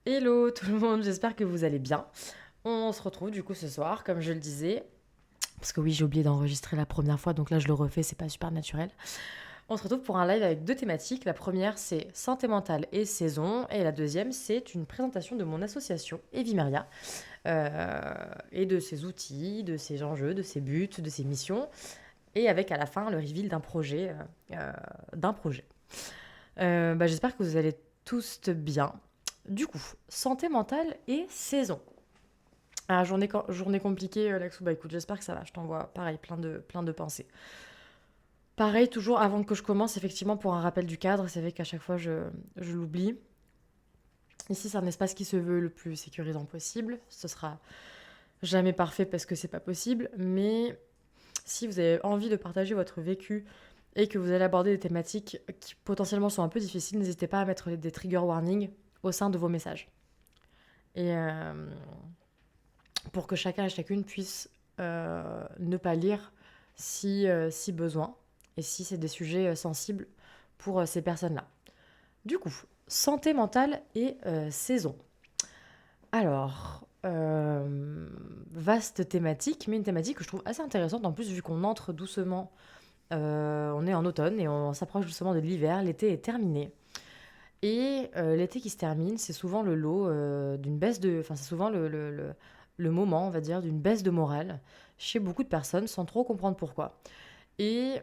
Hello tout le monde, j'espère que vous allez bien. On se retrouve du coup ce soir, comme je le disais, parce que oui, j'ai oublié d'enregistrer la première fois, donc là je le refais, c'est pas super naturel. On se retrouve pour un live avec deux thématiques. La première, c'est santé mentale et saison, et la deuxième, c'est une présentation de mon association Evimeria, et de ses outils, de ses enjeux, de ses buts, de ses missions, et avec à la fin le reveal d'un projet. J'espère que vous allez tous bien. Du coup, santé mentale et saison. Ah, journée compliquée, Laxou. Bah écoute, j'espère que ça va. Je t'envoie pareil, plein de pensées. Pareil, toujours avant que je commence, effectivement, pour un rappel du cadre, c'est vrai qu'à chaque fois je l'oublie. Ici, c'est un espace qui se veut le plus sécurisant possible. Ce sera jamais parfait parce que c'est pas possible, mais si vous avez envie de partager votre vécu et que vous allez aborder des thématiques qui potentiellement sont un peu difficiles, n'hésitez pas à mettre des trigger warnings au sein de vos messages. Et pour que chacun et chacune puisse ne pas lire si besoin et si c'est des sujets sensibles pour ces personnes-là. Du coup, santé mentale et saison. Alors, vaste thématique, mais une thématique que je trouve assez intéressante en plus vu qu'on entre doucement, on est en automne et on s'approche doucement de l'hiver, l'été est terminé. Et l'été qui se termine, c'est souvent le lot d'une baisse de... Enfin, c'est souvent le moment, on va dire, d'une baisse de morale chez beaucoup de personnes sans trop comprendre pourquoi. Et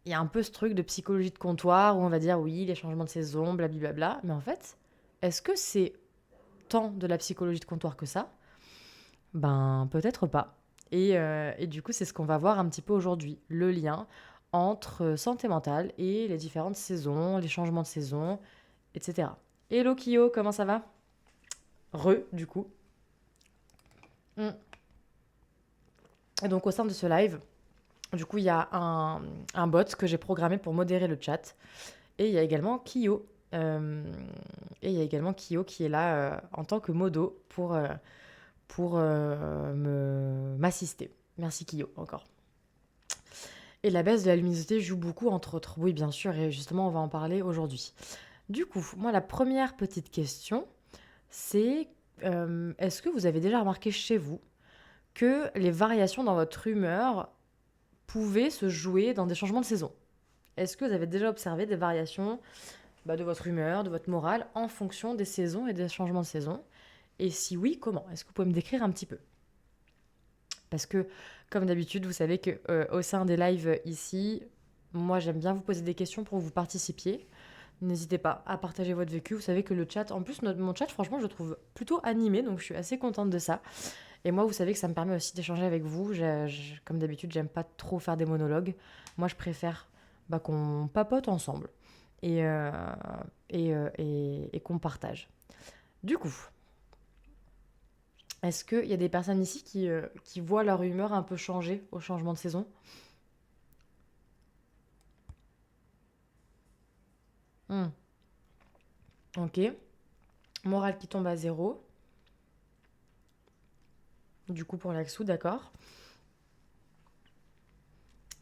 il y a un peu ce truc de psychologie de comptoir où on va dire oui, les changements de saison, blablabla. Mais en fait, est-ce que c'est tant de la psychologie de comptoir que ça? Ben, peut-être pas. Et du coup, c'est ce qu'on va voir un petit peu aujourd'hui. Le lien entre santé mentale et les différentes saisons, les changements de saison, etc. Hello Kyo, comment ça va? Du coup. Mm. Et donc au sein de ce live, du coup, il y a un bot que j'ai programmé pour modérer le chat. Et il y a également Kyo. Euh, et il y a également Kyo qui est là en tant que modo pour m'assister. Merci Kyo encore. Et la baisse de la luminosité joue beaucoup entre autres. Oui, bien sûr, et justement, on va en parler aujourd'hui. Du coup, moi, la première petite question, c'est est-ce que vous avez déjà remarqué chez vous que les variations dans votre humeur pouvaient se jouer dans des changements de saison? Est-ce que vous avez déjà observé des variations de votre humeur, de votre morale en fonction des saisons et des changements de saison? Et si oui, comment? Est-ce que vous pouvez me décrire un petit peu? Parce que, comme d'habitude, vous savez que au sein des lives ici, moi j'aime bien vous poser des questions pour que vous participiez. N'hésitez pas à partager votre vécu. Vous savez que le chat, en plus, mon chat, franchement, je le trouve plutôt animé, donc je suis assez contente de ça. Et moi, vous savez que ça me permet aussi d'échanger avec vous. Comme d'habitude, j'aime pas trop faire des monologues. Moi, je préfère qu'on papote ensemble et, euh, et qu'on partage. Du coup, est-ce qu'il y a des personnes ici qui voient leur humeur un peu changer au changement de saison? Hmm, ok. Morale qui tombe à zéro. Du coup, pour l'Axou, d'accord.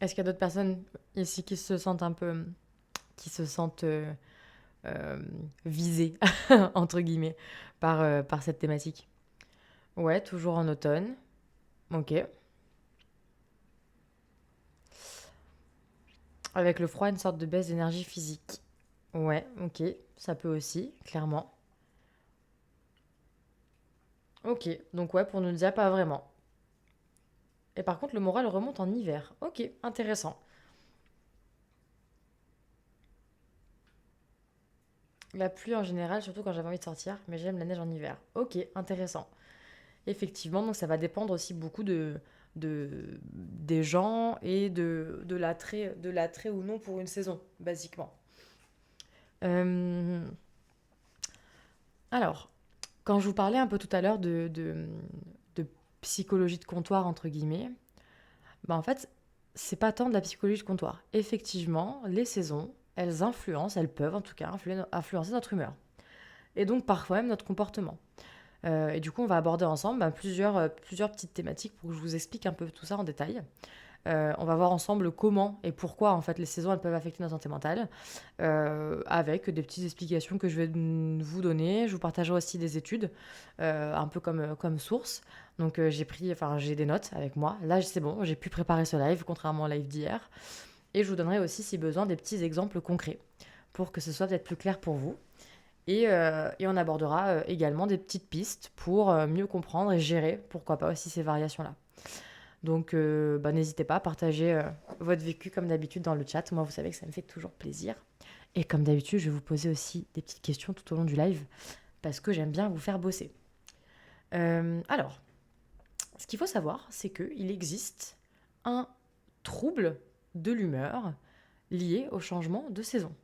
Est-ce qu'il y a d'autres personnes ici qui se sentent un peu, qui se sentent euh, visées, entre guillemets, par cette thématique? Ouais, toujours en automne. Ok. Avec le froid, une sorte de baisse d'énergie physique. Ouais, ok. Ça peut aussi, clairement. Ok. Donc ouais, pour nous dire pas vraiment. Et par contre, le moral remonte en hiver. Ok, intéressant. La pluie en général, surtout quand j'avais envie de sortir, mais j'aime la neige en hiver. Ok, intéressant. Effectivement, donc ça va dépendre aussi beaucoup des gens et de l'attrait ou non pour une saison, basiquement. Euh, alors, quand je vous parlais un peu tout à l'heure de psychologie de comptoir, entre guillemets, en fait, c'est pas tant de la psychologie de comptoir. Effectivement, les saisons, elles peuvent en tout cas influencer notre humeur. Et donc parfois même notre comportement. Et du coup, on va aborder ensemble plusieurs petites thématiques pour que je vous explique un peu tout ça en détail. On va voir ensemble comment et pourquoi en fait les saisons elles peuvent affecter notre santé mentale, avec des petites explications que je vais vous donner. Je vous partagerai aussi des études, un peu comme source. Donc j'ai des notes avec moi. Là c'est bon, j'ai pu préparer ce live contrairement au live d'hier. Et je vous donnerai aussi si besoin des petits exemples concrets pour que ce soit peut-être plus clair pour vous. Et on abordera également des petites pistes pour mieux comprendre et gérer, pourquoi pas aussi ces variations-là. Donc n'hésitez pas à partager votre vécu comme d'habitude dans le chat. Moi, vous savez que ça me fait toujours plaisir. Et comme d'habitude, je vais vous poser aussi des petites questions tout au long du live parce que j'aime bien vous faire bosser. Alors, ce qu'il faut savoir, c'est qu'il existe un trouble de l'humeur lié au changement de saison.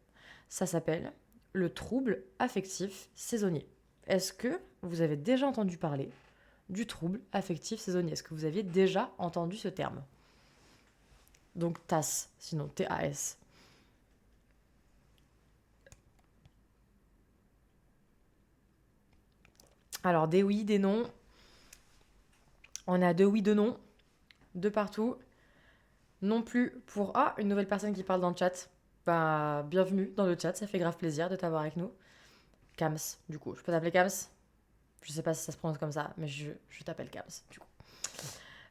Ça s'appelle le trouble affectif saisonnier. Est-ce que vous avez déjà entendu parler du trouble affectif saisonnier? Est-ce que vous aviez déjà entendu ce terme? Donc TAS, sinon TAS. Alors des oui, des non. On a deux oui, deux non. De partout. Non plus pour... Ah, une nouvelle personne qui parle dans le chat. Bah, bienvenue dans le chat, ça fait grave plaisir de t'avoir avec nous. Kams, du coup. Je peux t'appeler Kams? Je sais pas si ça se prononce comme ça, mais je t'appelle Kams, du coup.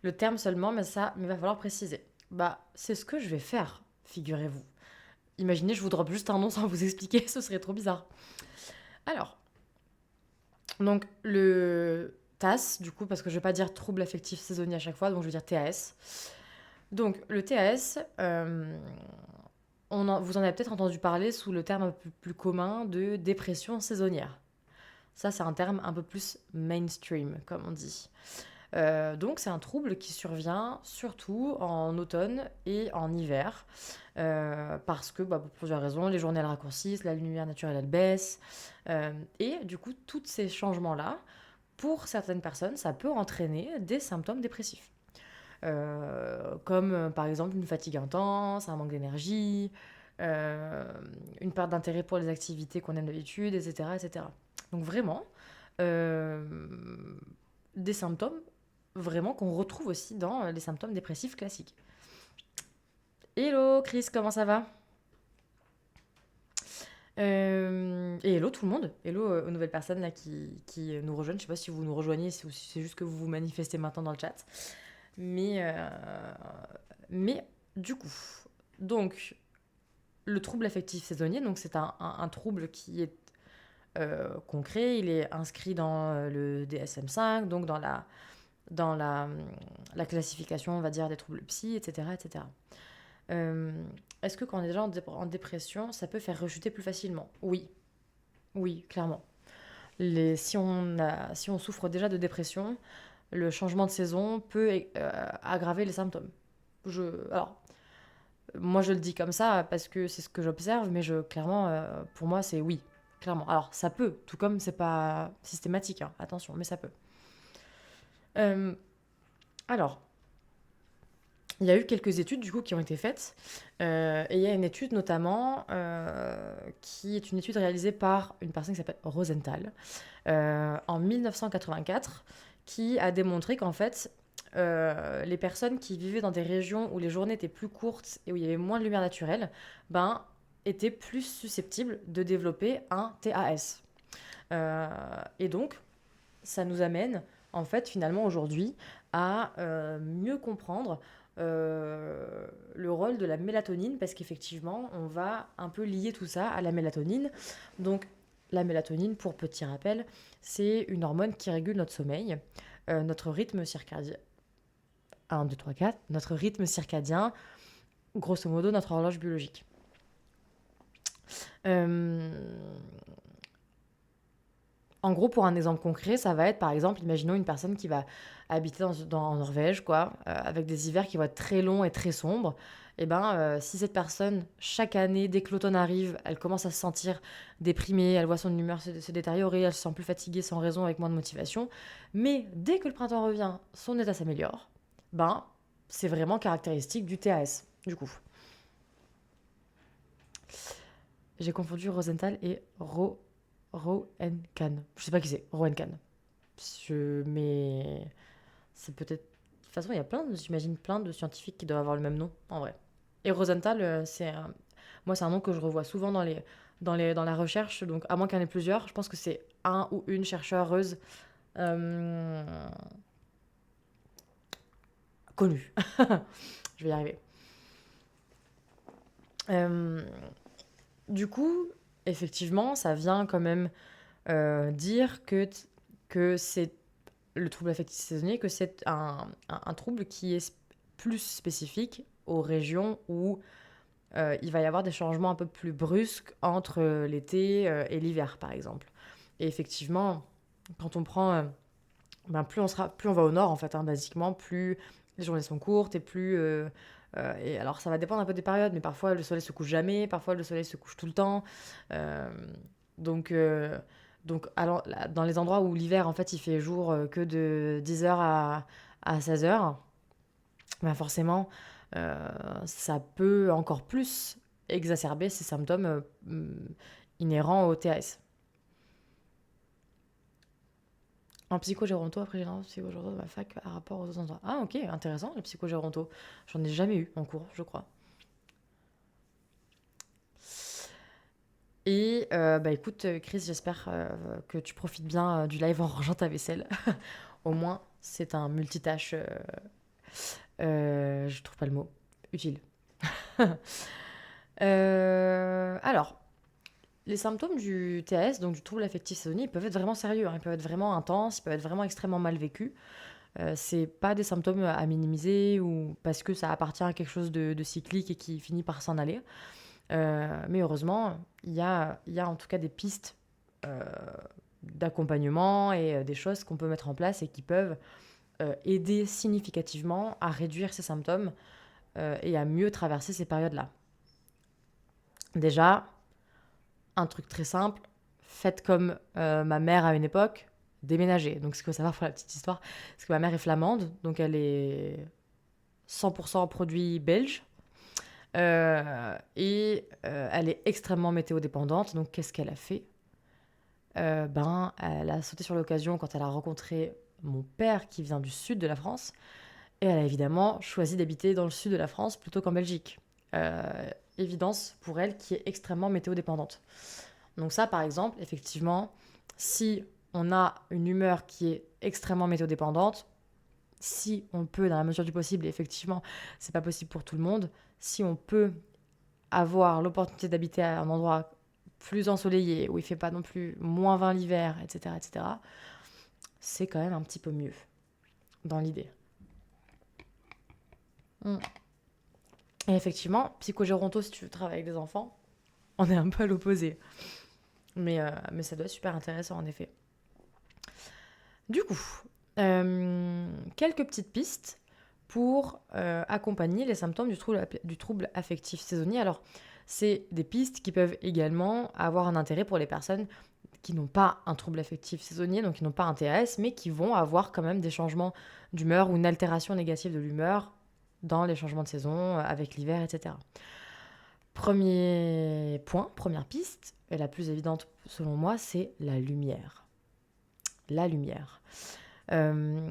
Le terme seulement, mais il va falloir préciser. Bah, c'est ce que je vais faire, figurez-vous. Imaginez, je vous drop juste un nom sans vous expliquer, ce serait trop bizarre. Alors, donc le TAS, du coup, parce que je vais pas dire trouble affectif saisonnier à chaque fois, donc je vais dire TAS. Donc le TAS, vous en avez peut-être entendu parler sous le terme un peu plus commun de dépression saisonnière. Ça, c'est un terme un peu plus mainstream, comme on dit. Donc c'est un trouble qui survient surtout en automne et en hiver, parce que pour plusieurs raisons, les journées elles raccourcissent, la lumière naturelle elle baisse, et du coup tous ces changements-là, pour certaines personnes, ça peut entraîner des symptômes dépressifs. Comme par exemple une fatigue intense, un manque d'énergie, une perte d'intérêt pour les activités qu'on aime d'habitude, etc., etc. Donc vraiment, des symptômes vraiment qu'on retrouve aussi dans les symptômes dépressifs classiques. Hello Chris, comment ça va? Et hello tout le monde, hello aux nouvelles personnes là qui nous rejoignent. Je sais pas si vous nous rejoignez, si c'est juste que vous vous manifestez maintenant dans le chat. Mais du coup, donc le trouble affectif saisonnier, donc c'est un trouble qui est concret, il est inscrit dans le DSM-5, donc dans la classification, on va dire, des troubles psy, etc. etc. Est-ce que quand on est déjà en dépression, ça peut faire rechuter plus facilement? Oui, oui, clairement. Si on souffre déjà de dépression, le changement de saison peut aggraver les symptômes. Alors, moi je le dis comme ça parce que c'est ce que j'observe, mais clairement, pour moi, c'est oui, clairement. Alors, ça peut, tout comme c'est pas systématique, hein, attention, mais ça peut. Alors, il y a eu quelques études du coup qui ont été faites, et il y a une étude notamment qui est une étude réalisée par une personne qui s'appelle Rosenthal en 1984, qui a démontré qu'en fait les personnes qui vivaient dans des régions où les journées étaient plus courtes et où il y avait moins de lumière naturelle, étaient plus susceptibles de développer un TAS. Et donc, ça nous amène en fait finalement aujourd'hui à mieux comprendre le rôle de la mélatonine, parce qu'effectivement on va un peu lier tout ça à la mélatonine. Donc la mélatonine, pour petit rappel, c'est une hormone qui régule notre sommeil, notre rythme circadien. 1, 2, 3, 4. Notre rythme circadien, grosso modo notre horloge biologique. En gros, pour un exemple concret, ça va être par exemple, imaginons une personne qui va habiter en Norvège, avec des hivers qui vont être très longs et très sombres. Si cette personne, chaque année, dès que l'automne arrive, elle commence à se sentir déprimée, elle voit son humeur se détériorer, elle se sent plus fatiguée sans raison, avec moins de motivation. Mais dès que le printemps revient, son état s'améliore. C'est vraiment caractéristique du TAS, du coup. J'ai confondu Rosenthal et Roentgen. Je sais pas qui c'est, Roentgen. Mais c'est peut-être... façon, j'imagine plein de scientifiques qui doivent avoir le même nom, en vrai. Et Rosenthal, moi, c'est un nom que je revois souvent dans la recherche. Donc, à moins qu'il y en ait plusieurs, je pense que c'est un ou une chercheuse euh, connue. Je vais y arriver. Euh, du coup, effectivement, ça vient quand même dire que c'est le trouble affectif saisonnier, que c'est un trouble qui est plus spécifique aux régions où il va y avoir des changements un peu plus brusques entre l'été et l'hiver, par exemple. Et effectivement, quand on prend, plus on va au nord, en fait, hein, basiquement, plus les journées sont courtes et plus. Et alors, ça va dépendre un peu des périodes, mais parfois le soleil se couche jamais, parfois le soleil se couche tout le temps. Euh, donc, euh, donc alors, dans les endroits où l'hiver, en fait, il fait jour que de 10 heures à 16 heures, ben forcément, euh, ça peut encore plus exacerber ces symptômes inhérents au TAS. En psychogéronto, après j'ai un psychogéronto de ma fac à rapport aux autres endroits. Ah ok, intéressant, le psychogéronto. J'en ai jamais eu en cours, je crois. Et bah écoute, Chris, j'espère que tu profites bien du live en rangeant ta vaisselle. Au moins, c'est un multitâche, je trouve pas le mot, utile. Alors, les symptômes du TAS, donc du trouble affectif saisonnier, ils peuvent être vraiment sérieux, hein, ils peuvent être vraiment intenses, ils peuvent être vraiment extrêmement mal vécus. C'est pas des symptômes à minimiser ou parce que ça appartient à quelque chose de cyclique et qui finit par s'en aller. Mais heureusement, il y a en tout cas des pistes euh, d'accompagnement et des choses qu'on peut mettre en place et qui peuvent aider significativement à réduire ces symptômes et à mieux traverser ces périodes-là. Déjà, un truc très simple, faites comme ma mère à une époque, déménager. Donc, ce qu'il faut savoir pour la petite histoire, c'est que ma mère est flamande, donc elle est 100% produit belge. Elle est extrêmement météo-dépendante. Donc, qu'est-ce qu'elle a fait? Elle a sauté sur l'occasion quand elle a rencontré mon père qui vient du sud de la France. Et elle a évidemment choisi d'habiter dans le sud de la France plutôt qu'en Belgique. Euh, Évidence pour elle qui est extrêmement météo-dépendante. Donc ça, par exemple, effectivement, si on a une humeur qui est extrêmement météo-dépendante, si on peut, dans la mesure du possible, et effectivement, c'est pas possible pour tout le monde, si on peut avoir l'opportunité d'habiter à un endroit plus ensoleillé, où il fait pas non plus -20 l'hiver, etc., etc., c'est quand même un petit peu mieux, dans l'idée. Mm. Et effectivement, psychogéronto, si tu travailles avec des enfants, on est un peu à l'opposé. Mais ça doit être super intéressant, en effet. Du coup, quelques petites pistes pour accompagner les symptômes du trouble affectif saisonnier. Alors, c'est des pistes qui peuvent également avoir un intérêt pour les personnes qui n'ont pas un trouble affectif saisonnier, donc qui n'ont pas un TAS, mais qui vont avoir quand même des changements d'humeur ou une altération négative de l'humeur dans les changements de saison, avec l'hiver, etc. Premier point, première piste, et la plus évidente selon moi, c'est la lumière. La lumière. Euh,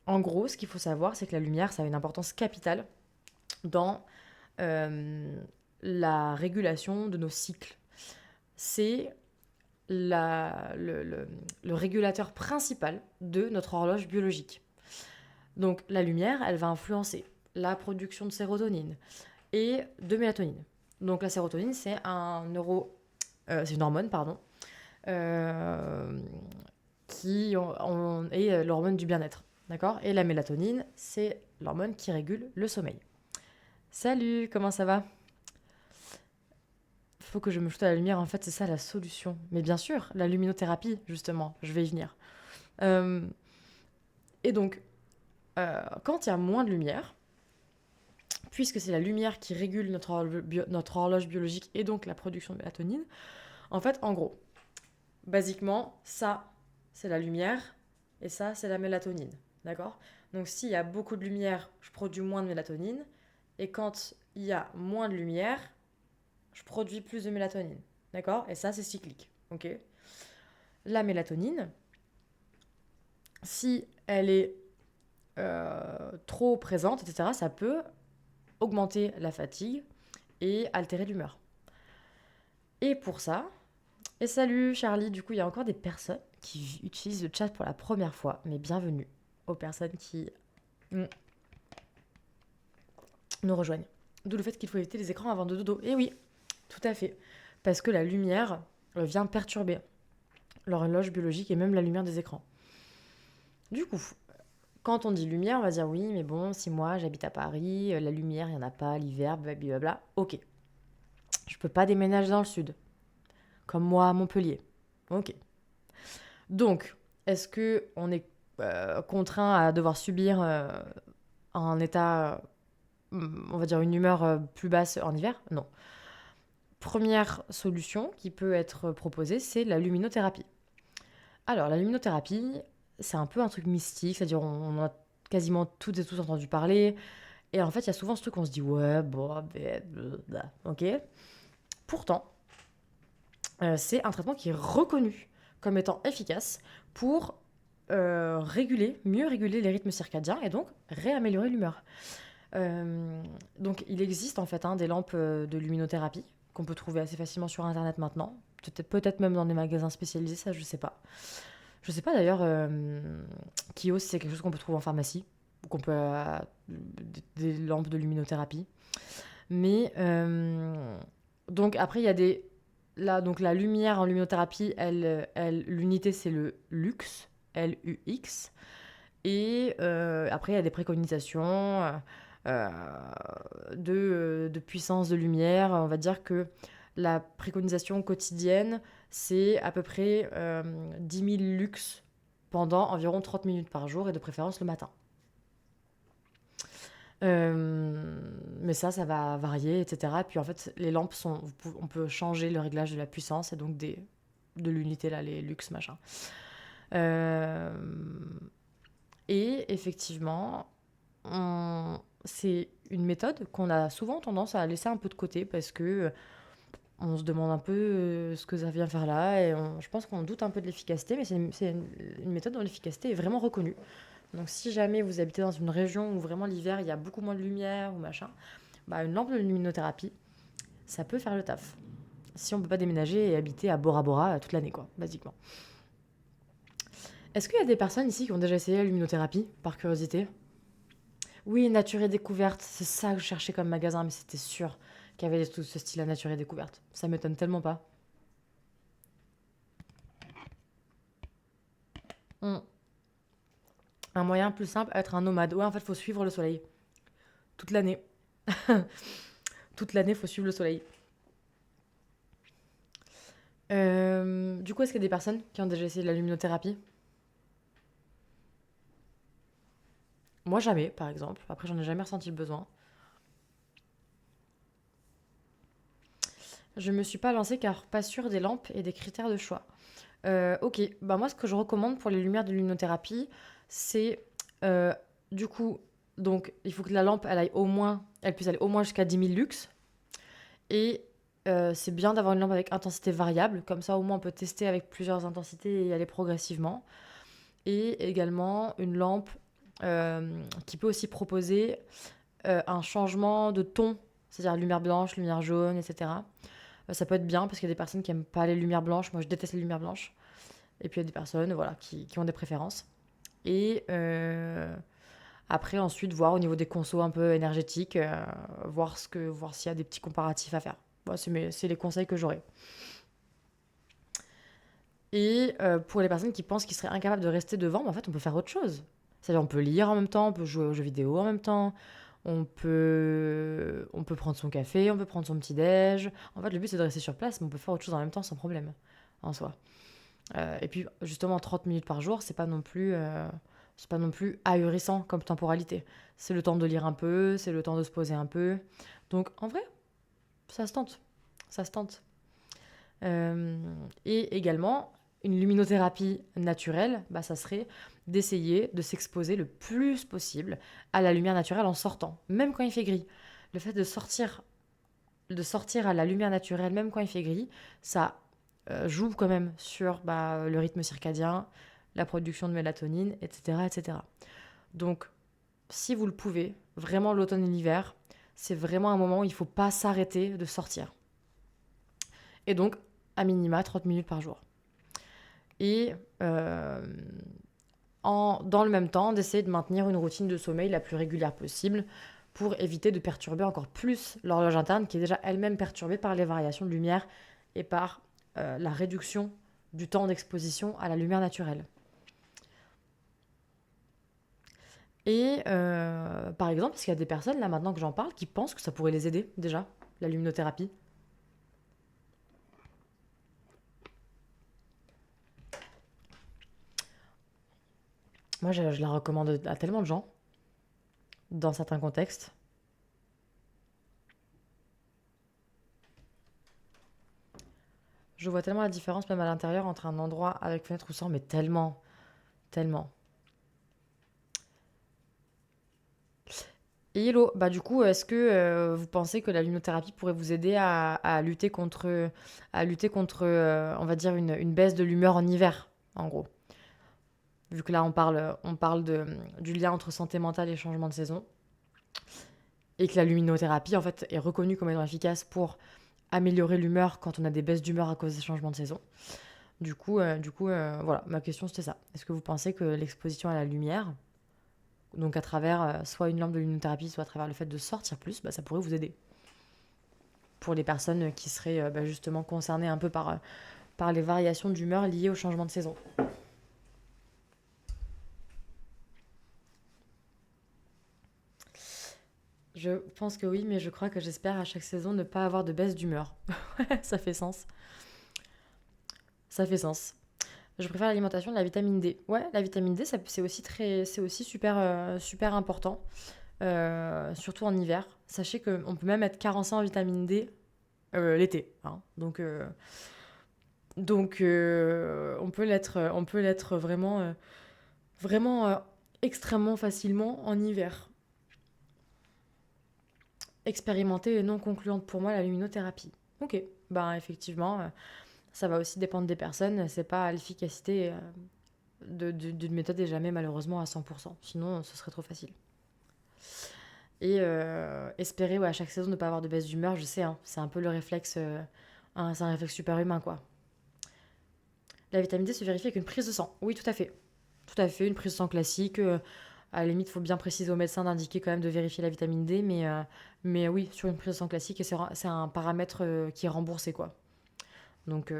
En gros, ce qu'il faut savoir, c'est que la lumière, ça a une importance capitale dans euh, la régulation de nos cycles. C'est le régulateur principal de notre horloge biologique. Donc la lumière, elle va influencer la production de sérotonine et de mélatonine. Donc la sérotonine, c'est une hormone, pardon, euh, est l'hormone du bien-être. D'accord. Et la mélatonine, c'est l'hormone qui régule le sommeil. Salut, comment ça va? Faut que je me shoot à la lumière, en fait, c'est ça la solution. Mais bien sûr, la luminothérapie, justement, je vais y venir. Euh, et donc, quand il y a moins de lumière, puisque c'est la lumière qui régule notre horloge biologique et donc la production de mélatonine, en fait, en gros, basiquement, ça, c'est la lumière et ça, c'est la mélatonine. D'accord? Donc, s'il y a beaucoup de lumière, je produis moins de mélatonine. Et quand il y a moins de lumière, je produis plus de mélatonine. D'accord? Et ça, c'est cyclique. Ok? La mélatonine, si elle est trop présente, etc., ça peut augmenter la fatigue et altérer l'humeur. Et pour ça, et salut Charlie, du coup il y a encore des personnes qui utilisent le chat pour la première fois, mais bienvenue aux personnes qui nous rejoignent. D'où le fait qu'il faut éviter les écrans avant de dodo. Et oui, tout à fait. Parce que la lumière vient perturber l'horloge biologique et même la lumière des écrans. Du coup, quand on dit lumière, on va dire oui, mais bon, si moi j'habite à Paris, la lumière, il n'y en a pas, l'hiver, blablabla. Ok. Je peux pas déménager dans le sud. Comme moi à Montpellier. Ok. Donc, est-ce que on est contraint à devoir subir un état, on va dire une humeur plus basse en hiver? Non. Première solution qui peut être proposée, c'est la luminothérapie. Alors, la luminothérapie, c'est un peu un truc mystique, c'est-à-dire on a quasiment toutes et tous entendu parler. Et en fait, il y a souvent ce truc, on se dit, ouais, bon, ok. Pourtant, c'est un traitement qui est reconnu comme étant efficace pour mieux réguler les rythmes circadiens et donc réaméliorer l'humeur. Donc, il existe en fait des lampes de luminothérapie qu'on peut trouver assez facilement sur Internet maintenant. Peut-être même dans des magasins spécialisés, ça je sais pas. Je sais pas d'ailleurs, Kyo, si c'est quelque chose qu'on peut trouver en pharmacie ou qu'on peut des lampes de luminothérapie. Mais donc après il y a donc la lumière en luminothérapie, l'unité c'est le lux, Lux. Et après il y a des préconisations euh, de puissance de lumière. On va dire que la préconisation quotidienne, c'est à peu près 10 000 lux pendant environ 30 minutes par jour et de préférence le matin. Mais ça va varier, etc. Et puis en fait, les lampes on peut changer le réglage de la puissance et donc de l'unité, là, les lux, machin. Euh, et effectivement, c'est une méthode qu'on a souvent tendance à laisser un peu de côté parce que on se demande un peu ce que ça vient faire là et je pense qu'on doute un peu de l'efficacité, mais c'est une méthode dont l'efficacité est vraiment reconnue. Donc si jamais vous habitez dans une région où vraiment l'hiver il y a beaucoup moins de lumière ou machin, bah, une lampe de luminothérapie, ça peut faire le taf. Si on peut pas déménager et habiter à Bora Bora toute l'année, quoi, basiquement. Est-ce qu'il y a des personnes ici qui ont déjà essayé la luminothérapie, par curiosité? Oui, Nature et Découverte, c'est ça que je cherchais comme magasin, mais c'était sûr qu'il y avait tout ce style à Nature et Découverte. Ça m'étonne tellement pas. Hmm. Un moyen plus simple, être un nomade. Ouais, en fait, faut suivre le soleil. Toute l'année. Toute l'année, faut suivre le soleil. Du coup, est-ce qu'il y a des personnes qui ont déjà essayé de la luminothérapie? Moi, jamais, par exemple. Après, j'en ai jamais ressenti le besoin. Je me suis pas lancée car pas sûre des lampes et des critères de choix. Ok, bah moi, ce que je recommande pour les lumières de luminothérapie, c'est euh, du coup, donc il faut que la lampe, elle puisse aller au moins jusqu'à 10 000 lux. Et c'est bien d'avoir une lampe avec intensité variable, comme ça au moins on peut tester avec plusieurs intensités et y aller progressivement. Et également une lampe qui peut aussi proposer un changement de ton, c'est-à-dire lumière blanche, lumière jaune, etc. Ça peut être bien parce qu'il y a des personnes qui n'aiment pas les lumières blanches, moi je déteste les lumières blanches. Et puis il y a des personnes voilà, qui ont des préférences. Et après ensuite voir au niveau des consos un peu énergétiques, voir s'il y a des petits comparatifs à faire. Bon, c'est les conseils que j'aurais. Et pour les personnes qui pensent qu'ils seraient incapables de rester devant, bah, en fait, on peut faire autre chose. C'est-à-dire, on peut lire en même temps, on peut jouer aux jeux vidéo en même temps, on peut prendre son café, on peut prendre son petit-déj. En fait, le but, c'est de rester sur place, mais on peut faire autre chose en même temps sans problème, en soi. Et puis, justement, 30 minutes par jour, c'est pas non plus ahurissant comme temporalité. C'est le temps de lire un peu, c'est le temps de se poser un peu. Donc, en vrai, ça se tente. Ça se tente. Et également, une luminothérapie naturelle, bah, ça serait d'essayer de s'exposer le plus possible à la lumière naturelle en sortant, même quand il fait gris. Le fait de sortir à la lumière naturelle, même quand il fait gris, ça joue quand même sur le rythme circadien, la production de mélatonine, etc., etc. Donc, si vous le pouvez, vraiment l'automne et l'hiver, c'est vraiment un moment où il ne faut pas s'arrêter de sortir. Et donc, à minima, 30 minutes par jour. Et dans le même temps, d'essayer de maintenir une routine de sommeil la plus régulière possible pour éviter de perturber encore plus l'horloge interne qui est déjà elle-même perturbée par les variations de lumière et par la réduction du temps d'exposition à la lumière naturelle. Et par exemple, parce qu'il y a des personnes, là maintenant que j'en parle, qui pensent que ça pourrait les aider déjà, la luminothérapie. Moi, je la recommande à tellement de gens, dans certains contextes. Je vois tellement la différence, même à l'intérieur, entre un endroit avec fenêtre ou sans, mais tellement, tellement. Et hello, bah du coup, est-ce que vous pensez que la luminothérapie pourrait vous aider à lutter contre, on va dire, une baisse de l'humeur en hiver, en gros? Vu que là, on parle du lien entre santé mentale et changement de saison, et que la luminothérapie, en fait, est reconnue comme étant efficace pour améliorer l'humeur quand on a des baisses d'humeur à cause des changements de saison. Voilà, ma question c'était ça. Est-ce que vous pensez que l'exposition à la lumière, donc à travers soit une lampe de luminothérapie, soit à travers le fait de sortir plus, bah, ça pourrait vous aider pour les personnes qui seraient justement concernées un peu par les variations d'humeur liées au changement de saison? Je pense que oui, mais je crois que j'espère à chaque saison ne pas avoir de baisse d'humeur. Ça fait sens. Ça fait sens. Je préfère l'alimentation de la vitamine D. Ouais, la vitamine D, c'est aussi super, super important, surtout en hiver. Sachez qu'on peut même être carencé en vitamine D l'été, hein. Donc, on peut l'être vraiment, vraiment extrêmement facilement en hiver. Expérimentée et non concluante pour moi la luminothérapie. Ok, ben effectivement, ça va aussi dépendre des personnes. C'est pas l'efficacité d'une méthode est jamais malheureusement à 100%. Sinon, ce serait trop facile. Et espérer à chaque saison ne pas avoir de baisse d'humeur, je sais, hein, c'est un peu le réflexe, c'est un réflexe super humain, quoi. La vitamine D se vérifie avec une prise de sang. Oui, tout à fait. Tout à fait, une prise de sang classique. À la limite, il faut bien préciser au médecin d'indiquer quand même de vérifier la vitamine D, mais oui, sur une prise de sang classique, et c'est un paramètre qui est remboursé, quoi. Donc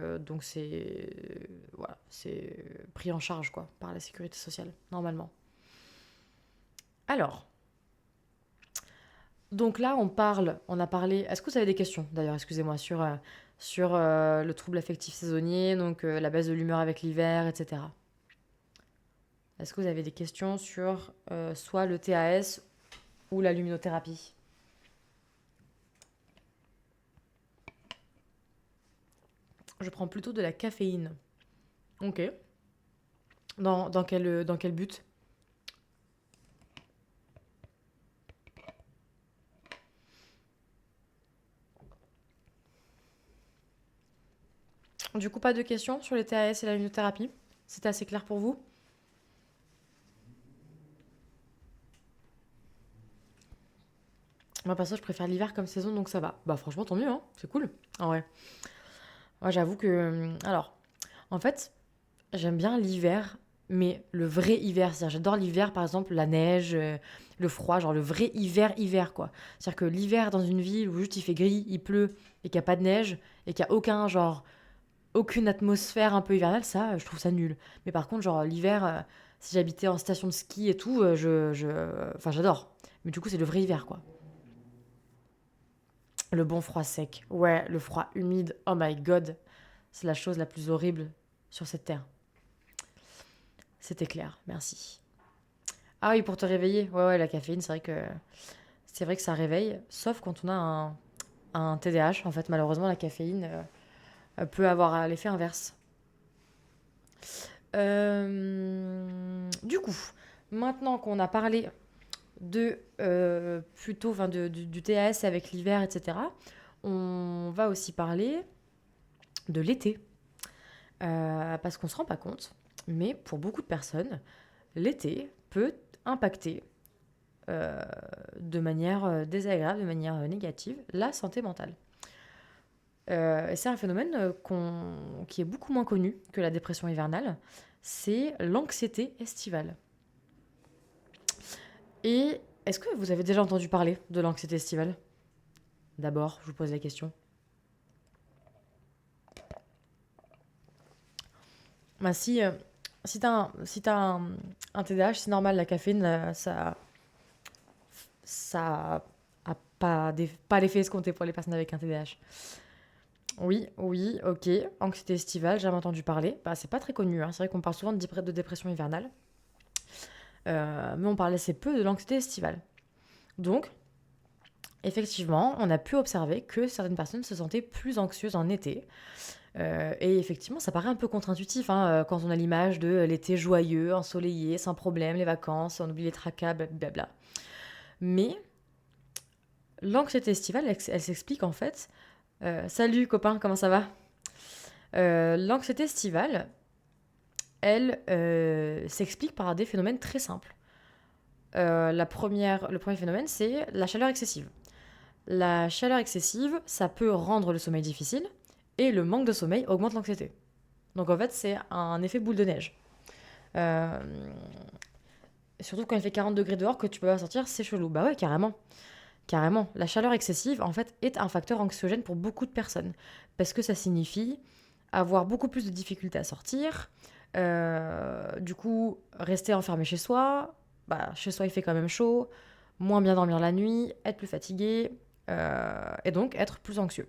voilà, c'est pris en charge, quoi, par la sécurité sociale, normalement. Alors, donc là, on a parlé. Est-ce que vous avez des questions, d'ailleurs, excusez-moi, sur le trouble affectif saisonnier, donc la baisse de l'humeur avec l'hiver, etc. Est-ce que vous avez des questions sur soit le TAS ou la luminothérapie? Je prends plutôt de la caféine. Ok. Dans quel but? Du coup, pas de questions sur les TAS et la luminothérapie? C'était assez clair pour vous? Moi, perso, je préfère l'hiver comme saison, donc ça va. Bah, franchement, tant mieux, hein. C'est cool. Ah ouais. Moi, j'avoue que. Alors, en fait, j'aime bien l'hiver, mais le vrai hiver. C'est-à-dire, j'adore l'hiver, par exemple, la neige, le froid, genre le vrai hiver, hiver, quoi. C'est-à-dire que l'hiver dans une ville où juste il fait gris, il pleut, et qu'il n'y a pas de neige, et qu'il n'y a aucune atmosphère un peu hivernale, ça, je trouve ça nul. Mais par contre, genre, l'hiver, si j'habitais en station de ski et tout, enfin, j'adore. Mais du coup, c'est le vrai hiver, quoi. Le bon froid sec. Ouais, le froid humide. Oh my god. C'est la chose la plus horrible sur cette terre. C'était clair, merci. Ah oui, pour te réveiller. Ouais, ouais, la caféine, c'est vrai que ça réveille, sauf quand on a un TDAH. En fait, malheureusement, la caféine peut avoir l'effet inverse. Du coup, maintenant qu'on a parlé plutôt, enfin, du TAS avec l'hiver, etc., on va aussi parler de l'été. Parce qu'on ne se rend pas compte, mais pour beaucoup de personnes, l'été peut impacter euh, de manière désagréable, de manière négative, la santé mentale. Et c'est un phénomène qui est beaucoup moins connu que la dépression hivernale, c'est l'anxiété estivale. Et est-ce que vous avez déjà entendu parler de l'anxiété estivale? D'abord, je vous pose la question. Bah, si t'as un TDAH, c'est normal, la caféine, ça a pas l'effet escompté pour les personnes avec un TDAH. Oui, oui, ok. Anxiété estivale, j'ai jamais entendu parler. Bah, c'est pas très connu, hein. C'est vrai qu'on parle souvent de dépression hivernale. Mais on parle assez peu de l'anxiété estivale. Donc, effectivement, on a pu observer que certaines personnes se sentaient plus anxieuses en été. Et effectivement, ça paraît un peu contre-intuitif quand on a l'image de l'été joyeux, ensoleillé, sans problème, les vacances, on oublie les tracas, blablabla. Mais l'anxiété estivale, elle s'explique en fait. Salut copain, comment ça va? L'anxiété estivale, elle s'explique par des phénomènes très simples. Le premier phénomène, c'est la chaleur excessive. La chaleur excessive, ça peut rendre le sommeil difficile et le manque de sommeil augmente l'anxiété. Donc en fait, c'est un effet boule de neige. Euh, Surtout quand il fait 40 degrés dehors que tu peux pas sortir, c'est chelou. Bah ouais, carrément. Carrément. La chaleur excessive, en fait, est un facteur anxiogène pour beaucoup de personnes. Parce que ça signifie avoir beaucoup plus de difficultés à sortir. Du coup, rester enfermé chez soi. Bah, chez soi, il fait quand même chaud. Moins bien dormir la nuit. Être plus fatigué. Et donc, être plus anxieux.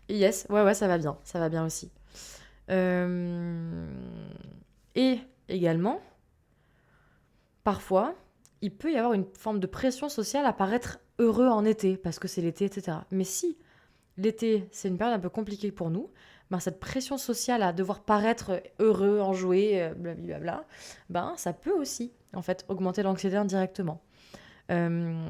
Et yes, ouais, ça va bien. Ça va bien aussi. Euh, Et également, parfois, il peut y avoir une forme de pression sociale à paraître heureux en été, parce que c'est l'été, etc. Mais si l'été, c'est une période un peu compliquée pour nous, ben, cette pression sociale à devoir paraître heureux, enjoué, blablabla, ben, ça peut aussi, en fait, augmenter l'anxiété indirectement. Euh,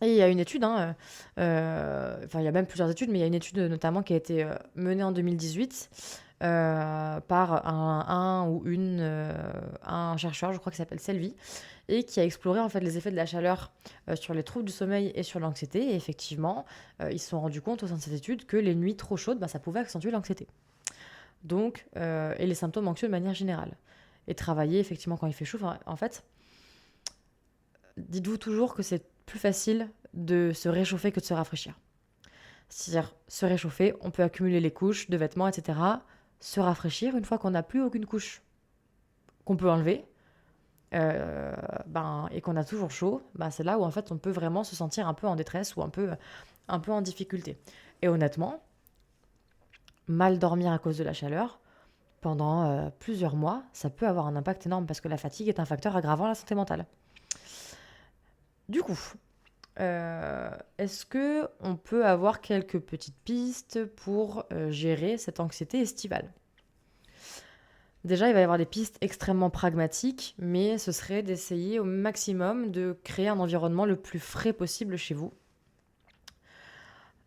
et il y a une étude, il y a même plusieurs études, mais il y a une étude notamment qui a été menée en 2018 par un chercheur, je crois, qui s'appelle Selvi, et qui a exploré en fait les effets de la chaleur sur les troubles du sommeil et sur l'anxiété. Et effectivement, ils se sont rendus compte au sein de cette étude que les nuits trop chaudes, ça pouvait accentuer l'anxiété. Donc, et les symptômes anxieux de manière générale. Et travailler effectivement quand il fait chaud, en fait, dites-vous toujours que c'est plus facile de se réchauffer que de se rafraîchir. C'est-à-dire, se réchauffer, on peut accumuler les couches de vêtements, etc. Se rafraîchir, une fois qu'on n'a plus aucune couche qu'on peut enlever, et qu'on a toujours chaud, c'est là où en fait on peut vraiment se sentir un peu en détresse ou un peu en difficulté. Et honnêtement, mal dormir à cause de la chaleur, pendant plusieurs mois, ça peut avoir un impact énorme parce que la fatigue est un facteur aggravant à la santé mentale. Du coup, est-ce que on peut avoir quelques petites pistes pour gérer cette anxiété estivale? Déjà, il va y avoir des pistes extrêmement pragmatiques, mais ce serait d'essayer au maximum de créer un environnement le plus frais possible chez vous.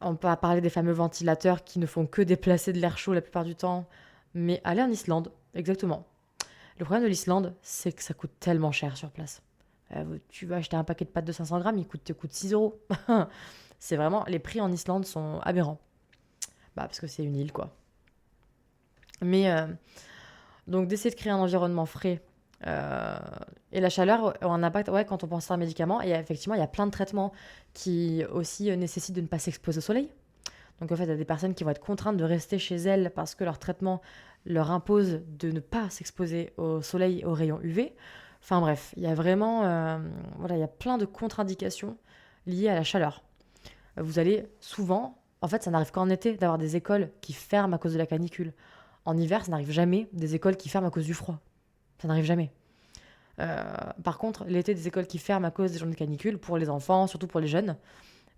On peut parler des fameux ventilateurs qui ne font que déplacer de l'air chaud la plupart du temps, mais aller en Islande, exactement. Le problème de l'Islande, c'est que ça coûte tellement cher sur place. Tu vas acheter un paquet de pâtes de 500 grammes, te coûte 6 euros. C'est vraiment, les prix en Islande sont aberrants. Parce que c'est une île, quoi. Mais donc d'essayer de créer un environnement frais. Et la chaleur a un impact, quand on pense à un médicament. Et effectivement, il y a plein de traitements qui aussi nécessitent de ne pas s'exposer au soleil. Donc en fait, il y a des personnes qui vont être contraintes de rester chez elles parce que leur traitement leur impose de ne pas s'exposer au soleil, aux rayons UV. Enfin bref, il y a vraiment il y a plein de contre-indications liées à la chaleur. Vous allez souvent, en fait, ça n'arrive qu'en été d'avoir des écoles qui ferment à cause de la canicule. En hiver, ça n'arrive jamais des écoles qui ferment à cause du froid. Ça n'arrive jamais. Par contre, l'été, des écoles qui ferment à cause des journées de canicule, pour les enfants, surtout pour les jeunes,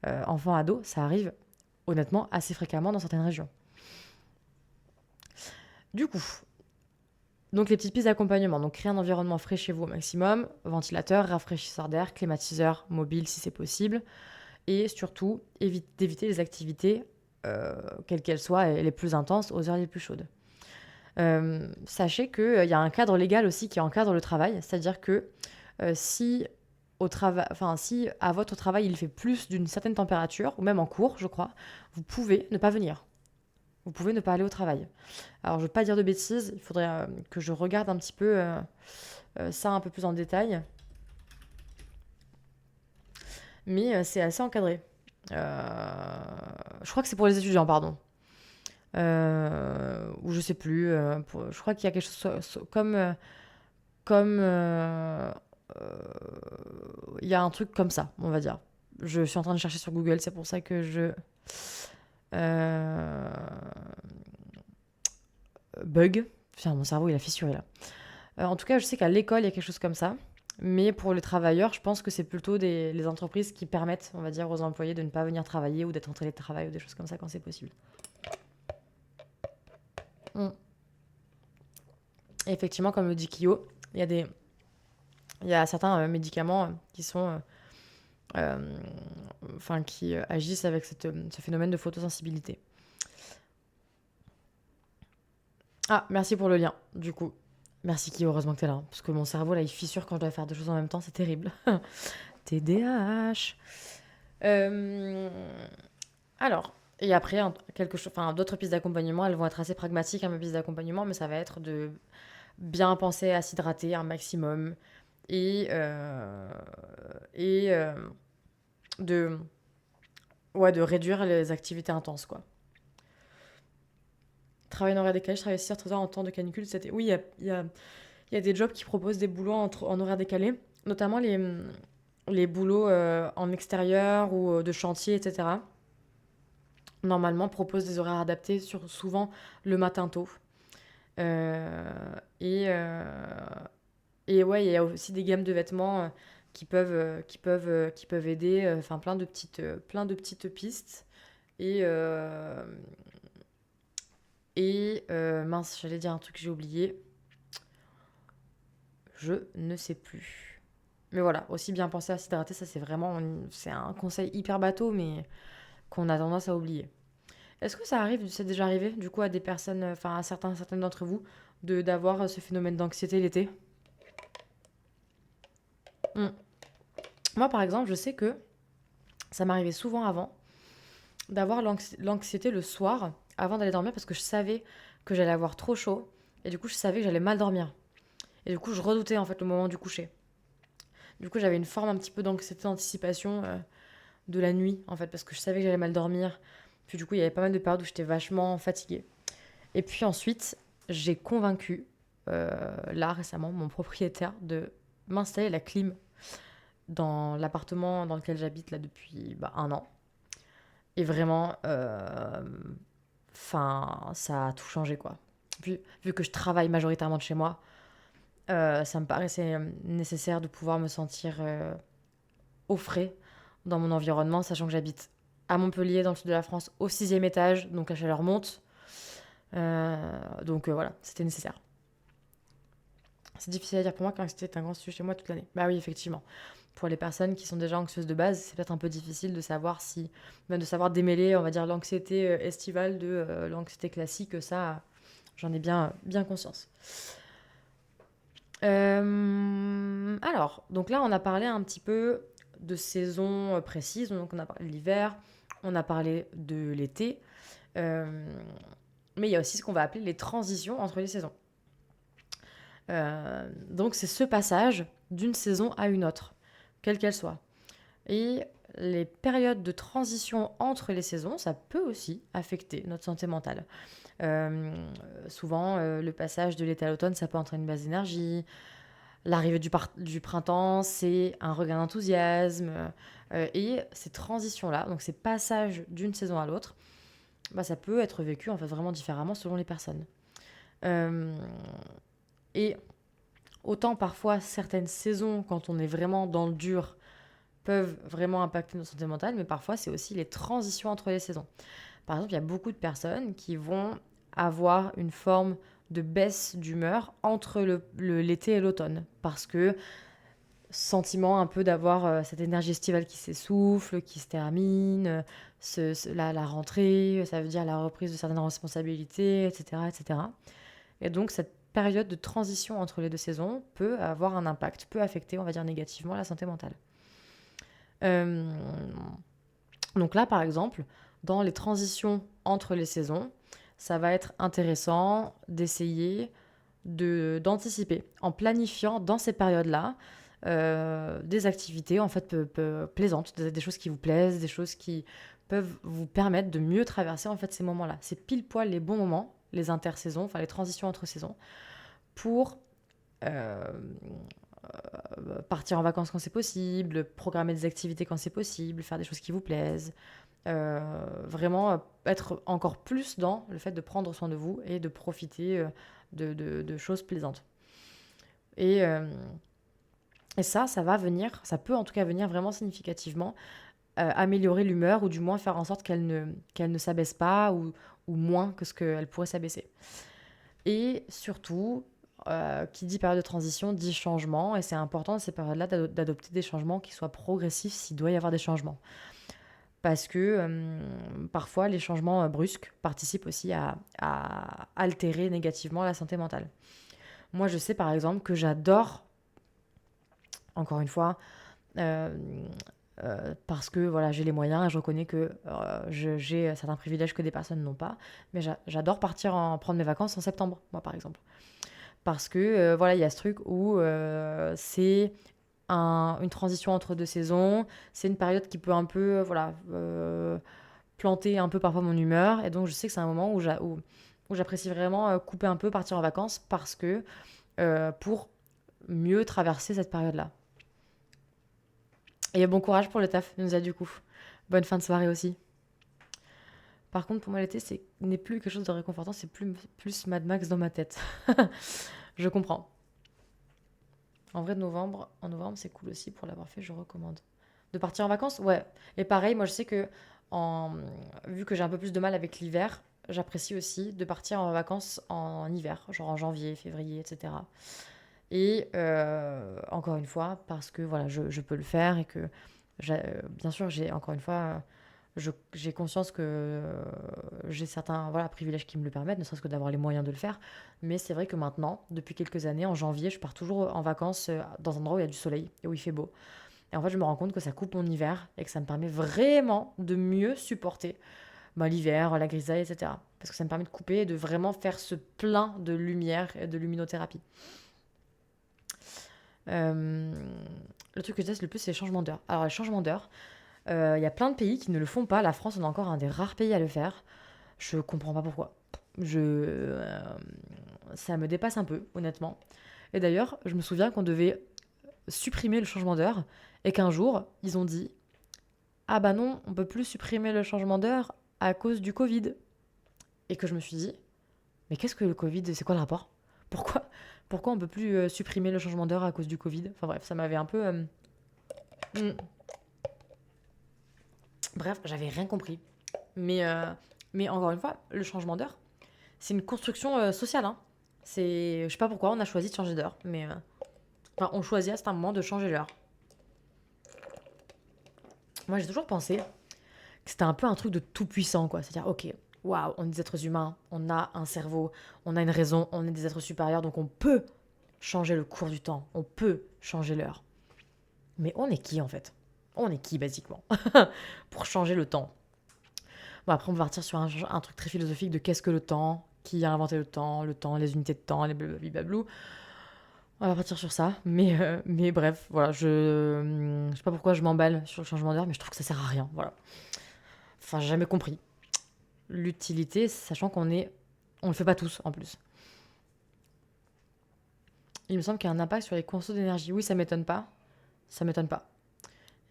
enfants, ados, ça arrive honnêtement assez fréquemment dans certaines régions. Du coup, donc les petites pistes d'accompagnement, donc créer un environnement frais chez vous au maximum, ventilateur, rafraîchisseur d'air, climatiseur mobile si c'est possible, et surtout d'éviter les activités, quelles qu'elles soient, les plus intenses aux heures les plus chaudes. Sachez qu'il y a un cadre légal aussi qui encadre le travail, c'est-à-dire que Si si à votre travail il fait plus d'une certaine température, ou même en cours, je crois, vous pouvez ne pas venir. Vous pouvez ne pas aller au travail. Alors, je ne veux pas dire de bêtises, il faudrait que je regarde un petit peu ça un peu plus en détail. Mais c'est assez encadré. Je crois que c'est pour les étudiants, pardon. Ou je sais plus. Je crois qu'il y a quelque chose comme il y a un truc comme ça, on va dire. Je suis en train de chercher sur Google, c'est pour ça que je euh, bug. Putain, mon cerveau il a fissuré là. En tout cas, je sais qu'à l'école il y a quelque chose comme ça. Mais pour les travailleurs, je pense que c'est plutôt les entreprises qui permettent, on va dire, aux employés de ne pas venir travailler ou d'être en télétravail ou des choses comme ça quand c'est possible. Mm. Et effectivement, comme le dit Kyo, il y a certains médicaments qui sont, qui agissent avec ce phénomène de photosensibilité. Ah, merci pour le lien, du coup. Merci Kyo, heureusement que t'es là, hein, parce que mon cerveau là il fissure quand je dois faire deux choses en même temps, c'est terrible. TDAH. Euh, Alors, et après, d'autres pistes d'accompagnement, elles vont être assez pragmatiques, mes pistes d'accompagnement, mais ça va être de bien penser à s'hydrater un maximum et, euh, et de, ouais, de réduire les activités intenses, quoi. Travailler en horaire décalé, je travaille 6 heures, 13 heures en temps de canicule. Oui, il y a des jobs qui proposent des boulots en horaire décalé, notamment les boulots en extérieur ou de chantier, etc. Normalement, proposent des horaires adaptés, souvent le matin tôt. Euh, et, euh, et ouais, il y a aussi des gammes de vêtements qui peuvent aider. Enfin, plein de petites pistes. Et, euh, mince, j'allais dire un truc que j'ai oublié. Je ne sais plus. Mais voilà, aussi bien penser à s'hydrater, ça c'est un conseil hyper bateau, mais qu'on a tendance à oublier. Est-ce que ça arrive, c'est déjà arrivé, du coup, à des personnes, à certaines d'entre vous, d'avoir ce phénomène d'anxiété l'été? Hmm. Moi, par exemple, je sais que ça m'arrivait souvent avant d'avoir l'anxiété le soir, avant d'aller dormir, parce que je savais que j'allais avoir trop chaud, et du coup, je savais que j'allais mal dormir. Et du coup, je redoutais, en fait, le moment du coucher. Du coup, j'avais une forme un petit peu d'anxiété d'anticipation de la nuit, en fait, parce que je savais que j'allais mal dormir. Puis du coup, il y avait pas mal de périodes où j'étais vachement fatiguée. Et puis ensuite, j'ai convaincu, là récemment, mon propriétaire de m'installer la clim dans l'appartement dans lequel j'habite là depuis un an. Et vraiment, ça a tout changé quoi. Puis, vu que je travaille majoritairement de chez moi, ça me paraissait nécessaire de pouvoir me sentir au frais dans mon environnement, sachant que j'habite à Montpellier, dans le sud de la France, au 6e étage, donc la chaleur monte. Donc voilà, c'était nécessaire. C'est difficile à dire pour moi car c'était un grand sujet chez moi toute l'année. Bah oui, effectivement. Pour les personnes qui sont déjà anxieuses de base, c'est peut-être un peu difficile de savoir de savoir démêler, on va dire, l'anxiété estivale de l'anxiété classique. Ça, j'en ai bien conscience. Alors, donc là, on a parlé un petit peu de saisons précises. Donc, on a parlé de l'hiver, on a parlé de l'été. Mais il y a aussi ce qu'on va appeler les transitions entre les saisons. Donc c'est ce passage d'une saison à une autre, quelle qu'elle soit. Et les périodes de transition entre les saisons, ça peut aussi affecter notre santé mentale. Souvent, le passage de l'été à l'automne, ça peut entraîner une baisse d'énergie. L'arrivée du printemps, c'est un regain d'enthousiasme. Et ces transitions-là, donc ces passages d'une saison à l'autre, ça peut être vécu en fait vraiment différemment selon les personnes. Et autant parfois certaines saisons, quand on est vraiment dans le dur, peuvent vraiment impacter notre santé mentale, mais parfois c'est aussi les transitions entre les saisons. Par exemple, il y a beaucoup de personnes qui vont avoir une forme de baisse d'humeur entre l'été et l'automne, parce que sentiment un peu d'avoir cette énergie estivale qui s'essouffle, qui se termine, la rentrée, ça veut dire la reprise de certaines responsabilités, etc., etc. Et donc cette période de transition entre les deux saisons peut avoir un impact, peut affecter, on va dire, négativement la santé mentale. Euh, donc là, par exemple, dans les transitions entre les saisons, ça va être intéressant d'essayer d'anticiper en planifiant dans ces périodes-là des activités en fait plaisantes, des choses qui vous plaisent, des choses qui peuvent vous permettre de mieux traverser en fait ces moments-là. C'est pile poil les bons moments, les intersaisons, enfin les transitions entre saisons, pour euh, partir en vacances quand c'est possible, programmer des activités quand c'est possible, faire des choses qui vous plaisent, vraiment être encore plus dans le fait de prendre soin de vous et de profiter de choses plaisantes. Et, euh, et ça va venir, ça peut en tout cas venir vraiment significativement améliorer l'humeur ou du moins faire en sorte qu'elle ne s'abaisse pas ou moins que ce qu'elle pourrait s'abaisser. Et surtout, qui dit période de transition dit changement et c'est important dans ces périodes-là d'adopter des changements qui soient progressifs s'il doit y avoir des changements. Parce que parfois les changements brusques participent aussi à altérer négativement la santé mentale. Moi, je sais par exemple que j'adore, encore une fois, euh, parce que voilà, j'ai les moyens et je reconnais que j'ai certains privilèges que des personnes n'ont pas, mais j'adore prendre mes vacances en septembre, moi par exemple. Parce que voilà, il y a ce truc où c'est une transition entre deux saisons, c'est une période qui peut un peu voilà, planter un peu parfois mon humeur, et donc je sais que c'est un moment où j'apprécie vraiment couper un peu, partir en vacances, parce que pour mieux traverser cette période-là. Et bon courage pour le taf, nous a du coup. Bonne fin de soirée aussi. Par contre, pour moi, l'été, n'est plus quelque chose de réconfortant, c'est plus Mad Max dans ma tête. Je comprends. En vrai, en novembre, c'est cool aussi pour l'avoir fait, je recommande. De partir en vacances, ouais. Et pareil, moi, je sais que en, vu que j'ai un peu plus de mal avec l'hiver, j'apprécie aussi de partir en vacances en hiver, genre en janvier, février, etc. Et encore une fois, parce que voilà, je peux le faire et que, bien sûr, j'ai encore une fois, j'ai conscience que j'ai certains voilà, privilèges qui me le permettent, ne serait-ce que d'avoir les moyens de le faire. Mais c'est vrai que maintenant, depuis quelques années, en janvier, je pars toujours en vacances dans un endroit où il y a du soleil et où il fait beau. Et en fait, je me rends compte que ça coupe mon hiver et que ça me permet vraiment de mieux supporter l'hiver, la grisaille, etc. Parce que ça me permet de couper et de vraiment faire ce plein de lumière et de luminothérapie. Euh, le truc que je déteste le plus, c'est les changements d'heure. Alors, les changements d'heure, il y a plein de pays qui ne le font pas. La France, on est encore un des rares pays à le faire. Je comprends pas pourquoi. Ça me dépasse un peu, honnêtement. Et d'ailleurs, je me souviens qu'on devait supprimer le changement d'heure et qu'un jour, ils ont dit ah bah non, on peut plus supprimer le changement d'heure à cause du Covid. Et que je me suis dit mais qu'est-ce que le Covid? C'est quoi le rapport? Pourquoi, pourquoi on peut plus supprimer le changement d'heure à cause du Covid? Enfin bref, ça m'avait un peu. Hmm. Bref, j'avais rien compris. Mais encore une fois, le changement d'heure, c'est une construction sociale. Hein. Je sais pas pourquoi on a choisi de changer d'heure, mais enfin, on choisit à certains moments de changer l'heure. Moi, j'ai toujours pensé que c'était un peu un truc de tout puissant, quoi. C'est-à-dire, ok, waouh, on est des êtres humains, on a un cerveau, on a une raison, on est des êtres supérieurs, donc on peut changer le cours du temps, on peut changer l'heure. Mais on est qui en fait? On est qui basiquement pour changer le temps? Bon, après, on va partir sur un truc très philosophique de qu'est-ce que le temps, qui a inventé le temps, les unités de temps, les blablabla. On va partir sur ça, mais bref, voilà, je sais pas pourquoi je m'emballe sur le changement d'heure, mais je trouve que ça sert à rien, voilà. Enfin, j'ai jamais compris l'utilité, sachant on le fait pas tous en plus. Il me semble qu'il y a un impact sur les consommations d'énergie. Oui, ça m'étonne pas, ça m'étonne pas.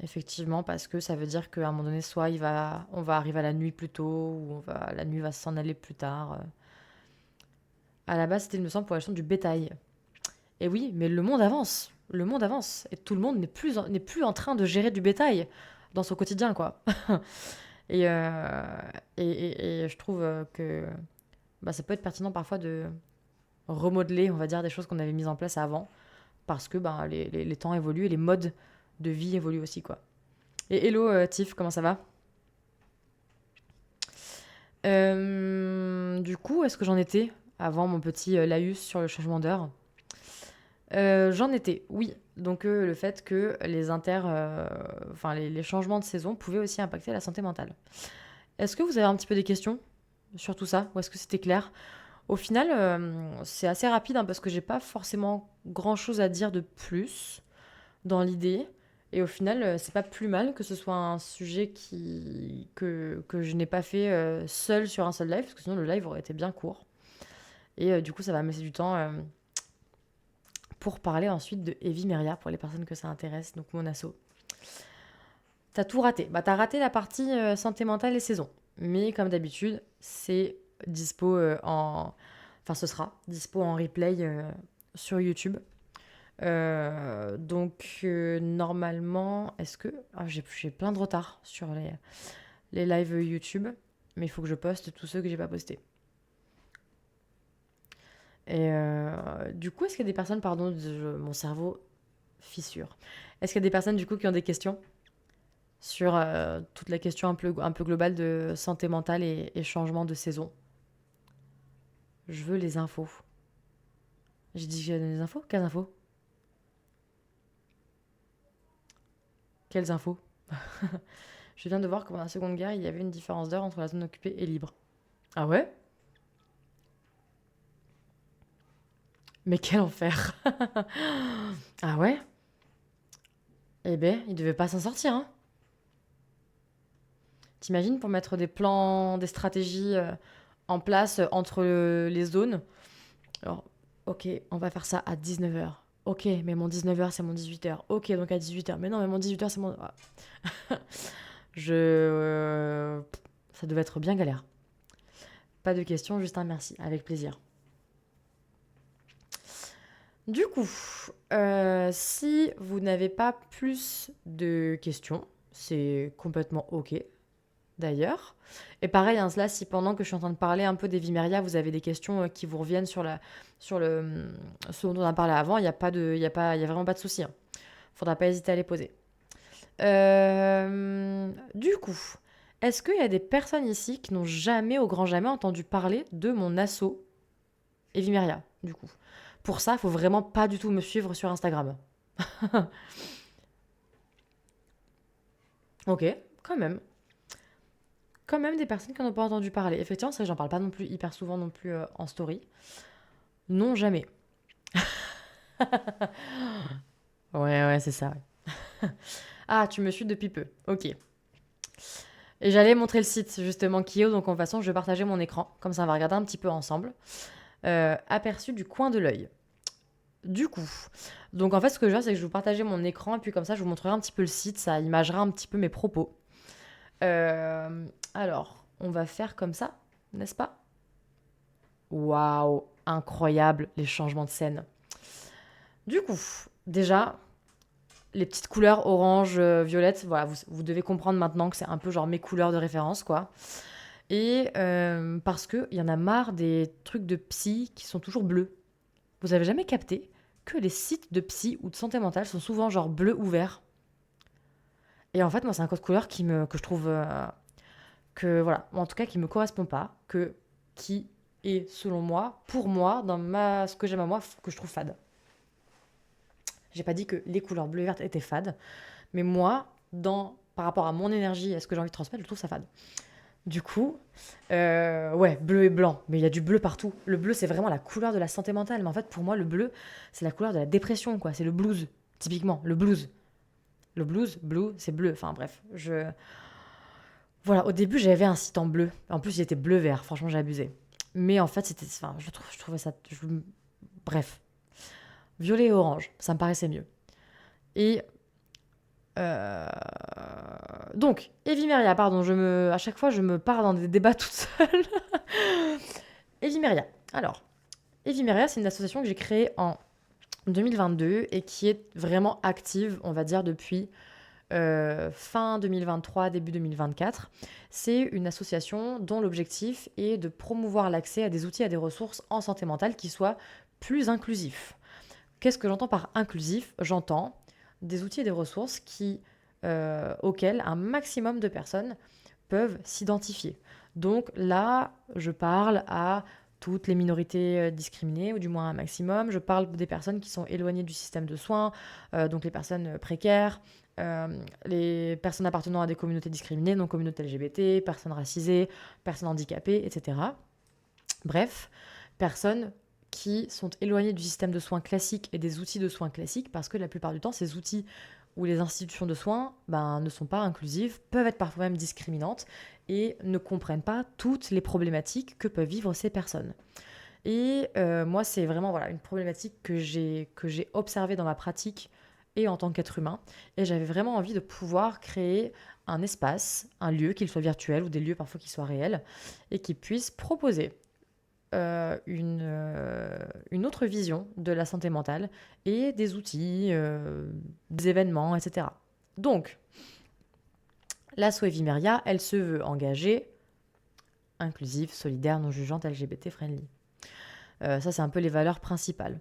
Effectivement, parce que ça veut dire qu'à un moment donné, soit on va arriver à la nuit plus tôt, ou la nuit va s'en aller plus tard. À la base, c'était, il me semble, pour la gestion du bétail. Et oui, mais le monde avance. Le monde avance. Et tout le monde n'est plus en train de gérer du bétail dans son quotidien, quoi. et, euh, et je trouve que ça peut être pertinent parfois de remodeler, on va dire, des choses qu'on avait mises en place avant. Parce que les temps évoluent et les modes de vie évoluent aussi, quoi. Et hello, Tiff, comment ça va? Du coup, est-ce que j'en étais avant mon petit laïus sur le changement d'heure. J'en étais, oui. Donc le fait que les changements de saison pouvaient aussi impacter la santé mentale. Est-ce que vous avez un petit peu des questions sur tout ça ou est-ce que c'était clair? Au final, c'est assez rapide hein, parce que j'ai pas forcément grand-chose à dire de plus dans l'idée. Et au final, c'est pas plus mal que ce soit un sujet que je n'ai pas fait seul sur un seul live, parce que sinon le live aurait été bien court. Et du coup, ça va me laisser du temps pour parler ensuite de Evimeria pour les personnes que ça intéresse, donc mon asso. T'as tout raté. Bah, t'as raté la partie santé mentale et saison. Mais comme d'habitude, c'est dispo Enfin, ce sera dispo en replay sur YouTube. Normalement, est-ce que... Ah, j'ai plein de retard sur les lives YouTube, mais il faut que je poste tous ceux que j'ai pas postés. Et du coup, est-ce qu'il y a des personnes, pardon, mon cerveau fissure. Est-ce qu'il y a des personnes du coup qui ont des questions sur toute la question un peu globale de santé mentale et changement de saison? Je veux les infos. J'ai dit que j'allais donner des infos? Quelles infos? Quelles infos? Je viens de voir que pendant la Seconde Guerre, il y avait une différence d'heure entre la zone occupée et libre. Ah ouais? Mais quel enfer! Ah ouais? Eh ben, il devait pas s'en sortir, hein? T'imagines pour mettre des plans, des stratégies en place entre les zones? Alors, ok, on va faire ça à 19h. Ok, mais mon 19h, c'est mon 18h. Ok, donc à 18h. Mais non, mais mon 18h, c'est mon... Ah. Ça devait être bien galère. Pas de questions, juste un merci. Avec plaisir. Du coup, si vous n'avez pas plus de questions, c'est complètement ok, d'ailleurs. Et pareil, hein, là, si pendant que je suis en train de parler un peu d'Evimeria, vous avez des questions qui vous reviennent sur ce dont on a parlé avant, il n'y a, y a vraiment pas de souci. Hein. Faudra pas hésiter à les poser. Du coup, est-ce qu'il y a des personnes ici qui n'ont jamais, au grand jamais, entendu parler de mon asso Evimeria, du coup? Pour ça, il faut vraiment pas du tout me suivre sur Instagram. Ok, quand même. Quand même des personnes qui n'en ont pas entendu parler. Effectivement, c'est vrai que j'en parle pas non plus hyper souvent non plus en story. Non, jamais. Ouais, c'est ça. Ouais. Ah, tu me suis depuis peu. Ok. Et j'allais montrer le site justement Kio, donc en façon, je vais partager mon écran. Comme ça, on va regarder un petit peu ensemble. Aperçu du coin de l'œil. Du coup, donc en fait, ce que je vais faire, c'est que je vais vous partager mon écran et puis comme ça, je vous montrerai un petit peu le site. Ça imagera un petit peu mes propos. Alors, on va faire comme ça, n'est-ce pas? Waouh, incroyable les changements de scène. Du coup, déjà, les petites couleurs orange, violette, voilà, vous devez comprendre maintenant que c'est un peu genre mes couleurs de référence, quoi. Et parce qu'il y en a marre des trucs de psy qui sont toujours bleus. Vous avez jamais capté que les sites de psy ou de santé mentale sont souvent genre bleu ou vert? Et en fait, moi, c'est un code couleur que je trouve que voilà, en tout cas qui me correspond pas, qui est selon moi, pour moi, ce que j'aime à moi, que je trouve fade. J'ai pas dit que les couleurs bleu et verte étaient fades, mais moi, par rapport à mon énergie et à ce que j'ai envie de transmettre, je trouve ça fade. Du coup, ouais, bleu et blanc, mais il y a du bleu partout. Le bleu, c'est vraiment la couleur de la santé mentale, mais en fait, pour moi, le bleu, c'est la couleur de la dépression, quoi. C'est le blues, typiquement, le blues. Le blues, blue, c'est bleu. Enfin bref, voilà, au début, j'avais un site en bleu. En plus, il était bleu-vert. Franchement, j'ai abusé. Mais en fait, enfin, je trouvais ça... Bref. Violet et orange, ça me paraissait mieux. Et... Donc, Evimeria, pardon, à chaque fois, je me pars dans des débats toute seule. Evimeria. Alors, Evimeria, c'est une association que j'ai créée en 2022 et qui est vraiment active, on va dire, depuis fin 2023, début 2024. C'est une association dont l'objectif est de promouvoir l'accès à des outils, à des ressources en santé mentale qui soient plus inclusifs. Qu'est-ce que j'entends par inclusif? J'entends des outils et des ressources auxquels un maximum de personnes peuvent s'identifier. Donc là, je parle à toutes les minorités discriminées, ou du moins un maximum. Je parle des personnes qui sont éloignées du système de soins, donc les personnes précaires, les personnes appartenant à des communautés discriminées, donc communautés LGBT, personnes racisées, personnes handicapées, etc. Bref, personnes qui sont éloignées du système de soins classique et des outils de soins classiques, parce que la plupart du temps, ces outils ou les institutions de soins ne sont pas inclusives, peuvent être parfois même discriminantes et ne comprennent pas toutes les problématiques que peuvent vivre ces personnes. Et moi, c'est vraiment une problématique que j'ai observée dans ma pratique et en tant qu'être humain. Et j'avais vraiment envie de pouvoir créer un espace, un lieu, qu'il soit virtuel ou des lieux parfois qui soient réels, et qui puisse proposer une autre vision de la santé mentale et des outils, des événements, etc. Donc, l'asso Evimeria, elle se veut engagée, inclusive, solidaire, non jugeante, LGBT friendly. Ça, c'est un peu les valeurs principales.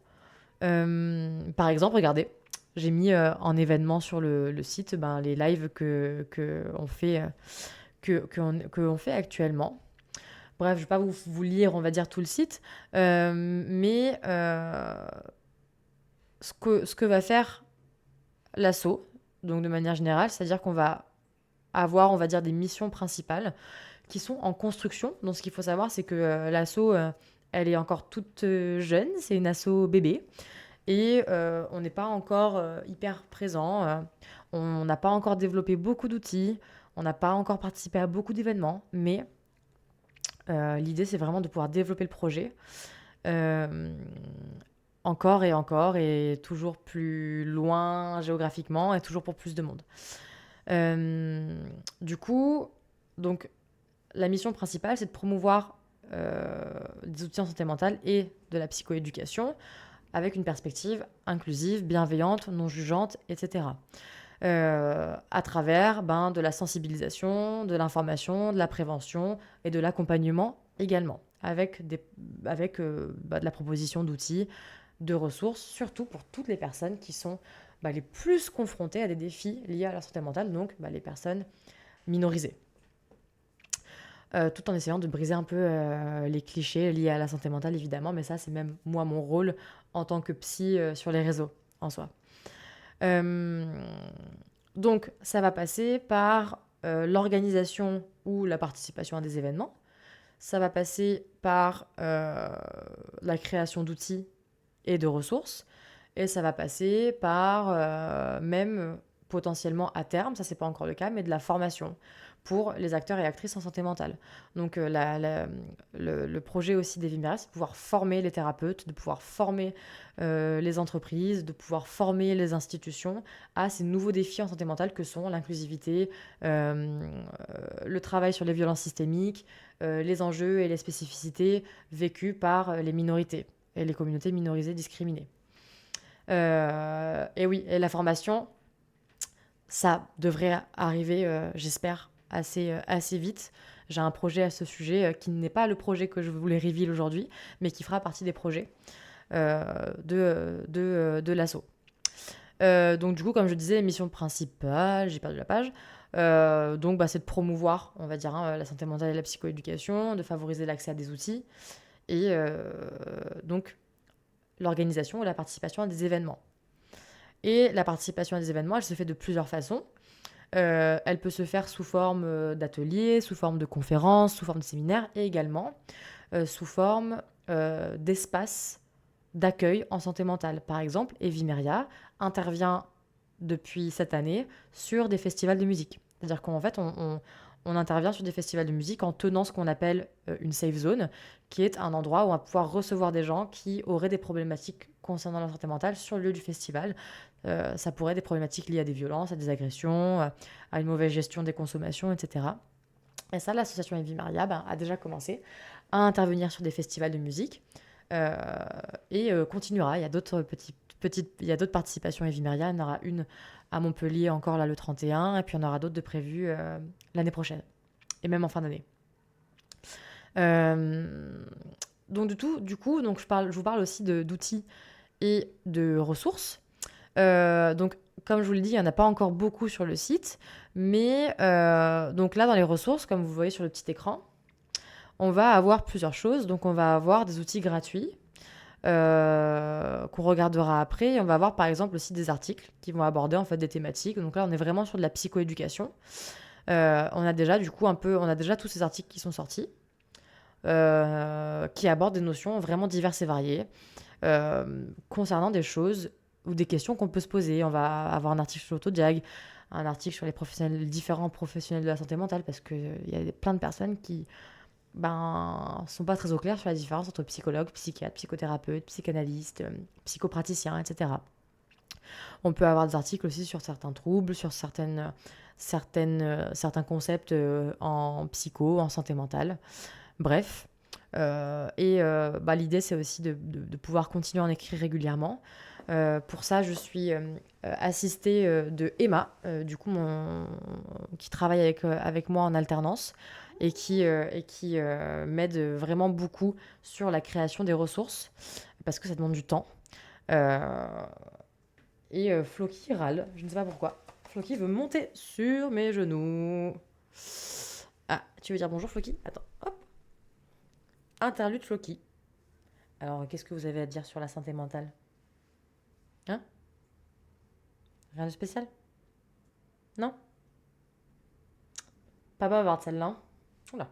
Par exemple, regardez, j'ai mis en événement sur le site les lives qu'on fait, qu'on fait actuellement. Bref, je ne vais pas vous lire, on va dire, tout le site, mais ce que va faire l'asso, donc de manière générale, c'est-à-dire qu'on va avoir, on va dire, des missions principales qui sont en construction. Donc, ce qu'il faut savoir, c'est que l'asso, elle est encore toute jeune, c'est une asso bébé, et on n'est pas encore hyper présent, on n'a pas encore développé beaucoup d'outils, on n'a pas encore participé à beaucoup d'événements, mais l'idée, c'est vraiment de pouvoir développer le projet encore et toujours plus loin géographiquement et toujours pour plus de monde. Du coup, donc, la mission principale, c'est de promouvoir des outils en santé mentale et de la psychoéducation avec une perspective inclusive, bienveillante, non jugeante, etc. À travers de la sensibilisation, de l'information, de la prévention et de l'accompagnement également, avec de la proposition d'outils, de ressources, surtout pour toutes les personnes qui sont les plus confrontées à des défis liés à la santé mentale, donc les personnes minorisées. Tout en essayant de briser un peu les clichés liés à la santé mentale, évidemment, mais ça, c'est même moi mon rôle en tant que psy sur les réseaux, en soi. Donc, ça va passer par l'organisation ou la participation à des événements. Ça va passer par la création d'outils et de ressources. Et ça va passer par même potentiellement à terme, ça c'est pas encore le cas, mais de la formation pour les acteurs et actrices en santé mentale. Donc le projet aussi d'Evimeria, c'est de pouvoir former les thérapeutes, de pouvoir former les entreprises, de pouvoir former les institutions à ces nouveaux défis en santé mentale que sont l'inclusivité, le travail sur les violences systémiques, les enjeux et les spécificités vécues par les minorités et les communautés minorisées discriminées. Et oui, et la formation, ça devrait arriver, j'espère, assez vite. J'ai un projet à ce sujet qui n'est pas le projet que je voulais reveal aujourd'hui, mais qui fera partie des projets de l'asso. Donc du coup, comme je disais, mission principale, j'ai perdu la page, donc c'est de promouvoir, on va dire, la santé mentale et la psychoéducation, de favoriser l'accès à des outils, et donc l'organisation et la participation à des événements. Et la participation à des événements, elle se fait de plusieurs façons. Elle peut se faire sous forme d'ateliers, sous forme de conférences, sous forme de séminaires, et également sous forme d'espaces d'accueil en santé mentale. Par exemple, Evimeria intervient depuis cette année sur des festivals de musique. C'est-à-dire qu'en fait, on intervient sur des festivals de musique en tenant ce qu'on appelle une safe zone, qui est un endroit où on va pouvoir recevoir des gens qui auraient des problématiques concernant la santé mentale sur le lieu du festival. Ça pourrait être des problématiques liées à des violences, à des agressions, à une mauvaise gestion des consommations, etc. Et ça, l'association Evimeria a déjà commencé à intervenir sur des festivals de musique et continuera. Il y a d'autres il y a d'autres participations Evimeria. Il y en aura une à Montpellier encore là le 31, et puis il y en aura d'autres de prévues l'année prochaine, et même en fin d'année. Donc du coup, donc je vous parle aussi d'outils et de ressources. Donc comme je vous le dis, il n'y en a pas encore beaucoup sur le site, mais donc là dans les ressources, comme vous voyez sur le petit écran, On va avoir plusieurs choses. Donc, on va avoir des outils gratuits qu'on regardera après. Et on va avoir par exemple aussi des articles qui vont aborder en fait des thématiques. Donc là, on est vraiment sur de la psychoéducation. On a déjà du coup on a déjà tous ces articles qui sont sortis, qui abordent des notions vraiment diverses et variées concernant des choses ou des questions qu'on peut se poser. On va avoir un article sur l'autodiag, un article sur les différents professionnels de la santé mentale, parce qu'il y a plein de personnes qui sont pas très au clair sur la différence entre psychologue, psychiatre, psychothérapeute, psychanalyste, psychopraticien, etc. On peut avoir des articles aussi sur certains troubles, sur certains concepts en psycho, en santé mentale. Bref. L'idée, c'est aussi de pouvoir continuer à en écrire régulièrement. Pour ça, je suis assistée de Emma, du coup, qui travaille avec moi en alternance et qui m'aide vraiment beaucoup sur la création des ressources, parce que ça demande du temps. Euh, Floki râle, je ne sais pas pourquoi. Floki veut monter sur mes genoux. Ah, tu veux dire bonjour Floki? Attends, hop. Interlude Floki. Alors, qu'est-ce que vous avez à dire sur la santé mentale? Hein? Rien de spécial? Non? Pas bavarde celle-là, hein. Oula.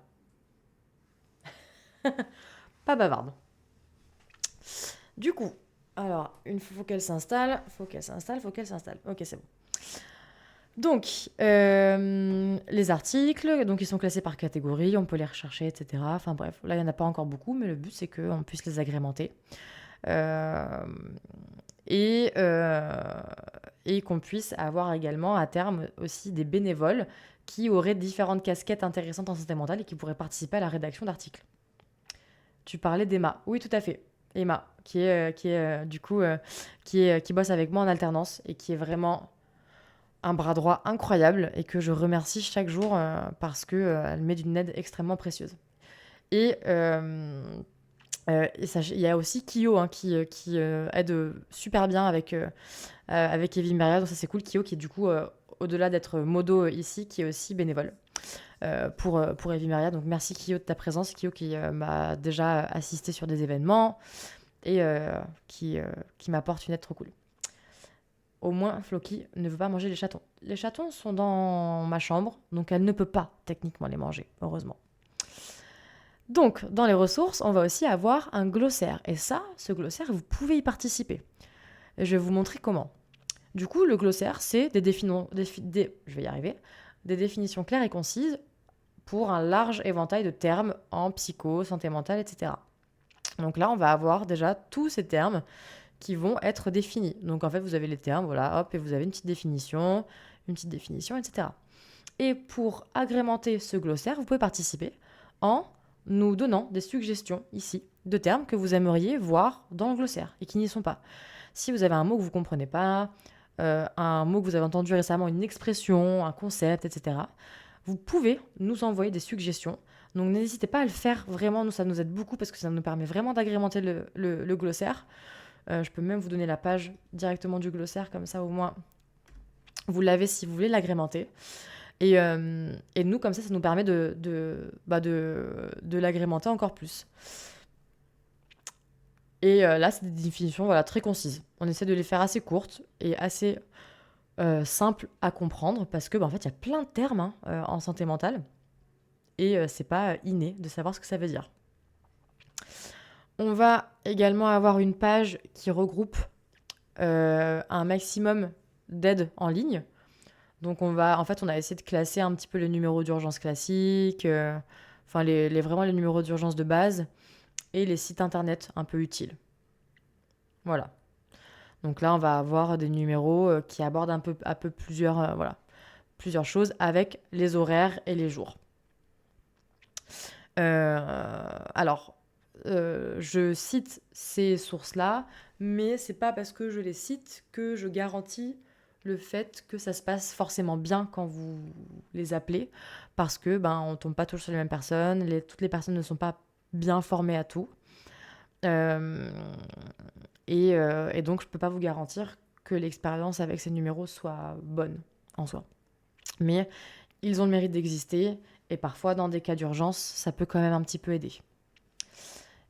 Pas bavarde. Du coup, alors, faut qu'elle s'installe, faut qu'elle s'installe. Ok, c'est bon. Donc, les articles, donc ils sont classés par catégorie, on peut les rechercher, etc. Enfin bref, là, il n'y en a pas encore beaucoup, mais le but, c'est qu'on puisse les agrémenter. Euh, et, et qu'on puisse avoir également à terme aussi des bénévoles qui auraient différentes casquettes intéressantes en santé mentale et qui pourraient participer à la rédaction d'articles. Tu parlais d'Emma. Oui, tout à fait. Emma, qui bosse avec moi en alternance et qui est vraiment un bras droit incroyable et que je remercie chaque jour parce qu'elle m'est d'une aide extrêmement précieuse. Et il y a aussi Kyo qui aide super bien avec Evie Myriad, donc ça c'est cool. Kyo qui est du coup, au-delà d'être modo ici, qui est aussi bénévole pour Evie Myriad. Donc merci Kyo de ta présence, Kyo qui m'a déjà assisté sur des événements et qui m'apporte une aide trop cool. Au moins, Floki ne veut pas manger les chatons. Les chatons sont dans ma chambre, donc elle ne peut pas techniquement les manger, heureusement. Donc, dans les ressources, on va aussi avoir un glossaire. Et ça, ce glossaire, vous pouvez y participer. Et je vais vous montrer comment. Du coup, le glossaire, c'est des définitions claires et concises pour un large éventail de termes en psycho, santé mentale, etc. Donc là, on va avoir déjà tous ces termes qui vont être définis. Donc en fait, vous avez les termes, voilà, hop, et vous avez une petite définition, etc. Et pour agrémenter ce glossaire, vous pouvez participer en nous donnant des suggestions ici de termes que vous aimeriez voir dans le glossaire et qui n'y sont pas. Si vous avez un mot que vous ne comprenez pas, un mot que vous avez entendu récemment, une expression, un concept, etc., vous pouvez nous envoyer des suggestions. Donc n'hésitez pas à le faire, vraiment, ça nous aide beaucoup parce que ça nous permet vraiment d'agrémenter le glossaire. Je peux même vous donner la page directement du glossaire, comme ça au moins vous l'avez si vous voulez l'agrémenter. Et nous, comme ça nous permet de l'agrémenter encore plus. Et là, c'est des définitions très concises. On essaie de les faire assez courtes et assez simples à comprendre parce que en fait, il y a plein de termes en santé mentale et c'est pas inné de savoir ce que ça veut dire. On va également avoir une page qui regroupe un maximum d'aides en ligne. Donc on a essayé de classer un petit peu les numéros d'urgence classiques, vraiment les numéros d'urgence de base et les sites internet un peu utiles. Voilà. Donc là, on va avoir des numéros qui abordent un peu plusieurs choses avec les horaires et les jours. Je cite ces sources-là, mais c'est pas parce que je les cite que je garantis le fait que ça se passe forcément bien quand vous les appelez, parce que on tombe pas toujours sur les mêmes personnes, toutes les personnes ne sont pas bien formées à tout. Et donc je peux pas vous garantir que l'expérience avec ces numéros soit bonne en soi. Mais ils ont le mérite d'exister Et parfois, dans des cas d'urgence, ça peut quand même un petit peu aider.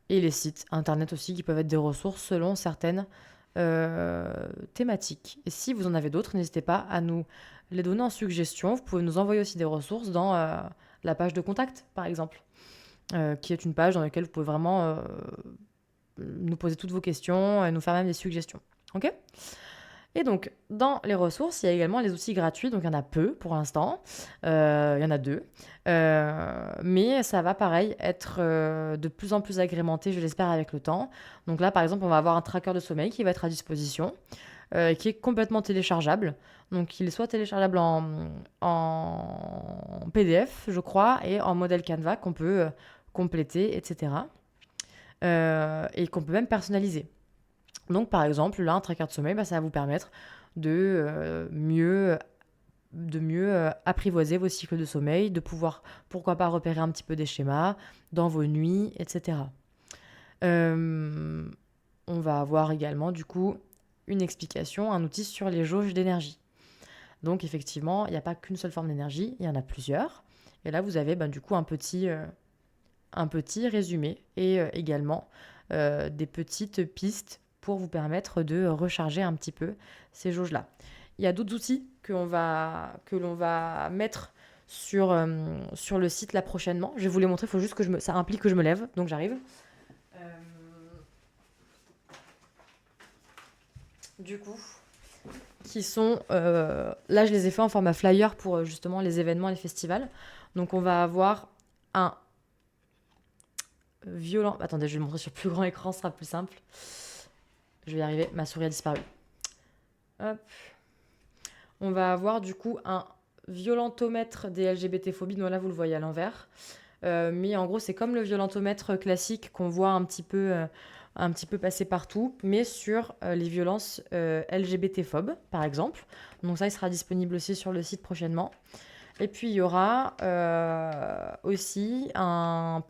Et les sites internet aussi qui peuvent être des ressources selon certaines thématiques. Et si vous en avez d'autres, n'hésitez pas à nous les donner en suggestion. Vous pouvez nous envoyer aussi des ressources dans la page de contact, par exemple, qui est une page dans laquelle vous pouvez vraiment nous poser toutes vos questions et nous faire même des suggestions. Ok ? Et donc, dans les ressources, il y a également les outils gratuits. Donc, il y en a peu pour l'instant. Il y en a 2. Mais ça va, pareil, être de plus en plus agrémenté, je l'espère, avec le temps. Donc là, par exemple, on va avoir un tracker de sommeil qui va être à disposition, qui est complètement téléchargeable. Donc, il est soit téléchargeable en PDF, je crois, et en modèle Canva qu'on peut compléter, etc. Et qu'on peut même personnaliser. Donc, par exemple, là, un tracker de sommeil, ça va vous permettre de mieux apprivoiser vos cycles de sommeil, de pouvoir, pourquoi pas, repérer un petit peu des schémas dans vos nuits, etc. On va avoir également, du coup, une explication, un outil sur les jauges d'énergie. Donc, effectivement, il n'y a pas qu'une seule forme d'énergie, il y en a plusieurs. Et là, vous avez, du coup, un petit résumé et également des petites pistes pour vous permettre de recharger un petit peu ces jauges-là. Il y a d'autres outils que l'on va mettre sur le site là prochainement. Je vais vous les montrer, il faut juste que ça implique que je me lève, donc j'arrive. Du coup, qui sont... là, je les ai fait en format flyer pour justement les événements et les festivals. Donc, on va avoir un violent... Attendez, je vais le montrer sur plus grand écran, ce sera plus simple. Je vais y arriver, ma souris a disparu. Hop. On va avoir du coup un violentomètre des LGBT-phobies. Donc là, vous le voyez à l'envers. Mais en gros, c'est comme le violentomètre classique qu'on voit un petit peu passer partout, mais sur les violences LGBT-phobes, par exemple. Donc ça, il sera disponible aussi sur le site prochainement. Et puis, il y aura aussi une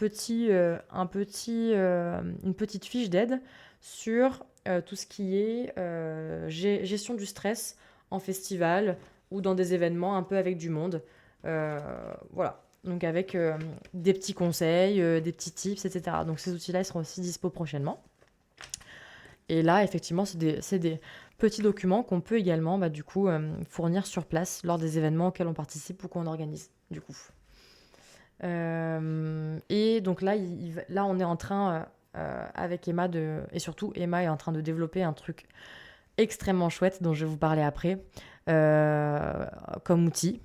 petite fiche d'aide sur tout ce qui est gestion du stress en festival ou dans des événements un peu avec du monde. Voilà. Donc, avec des petits conseils, des petits tips, etc. Donc, ces outils-là, ils seront aussi dispo prochainement. Et là, effectivement, c'est des petits documents qu'on peut également du coup, fournir sur place lors des événements auxquels on participe ou qu'on organise, du coup. Et donc là, on est en train, avec Emma, et surtout Emma est en train de développer un truc extrêmement chouette dont je vais vous parler après, comme outil,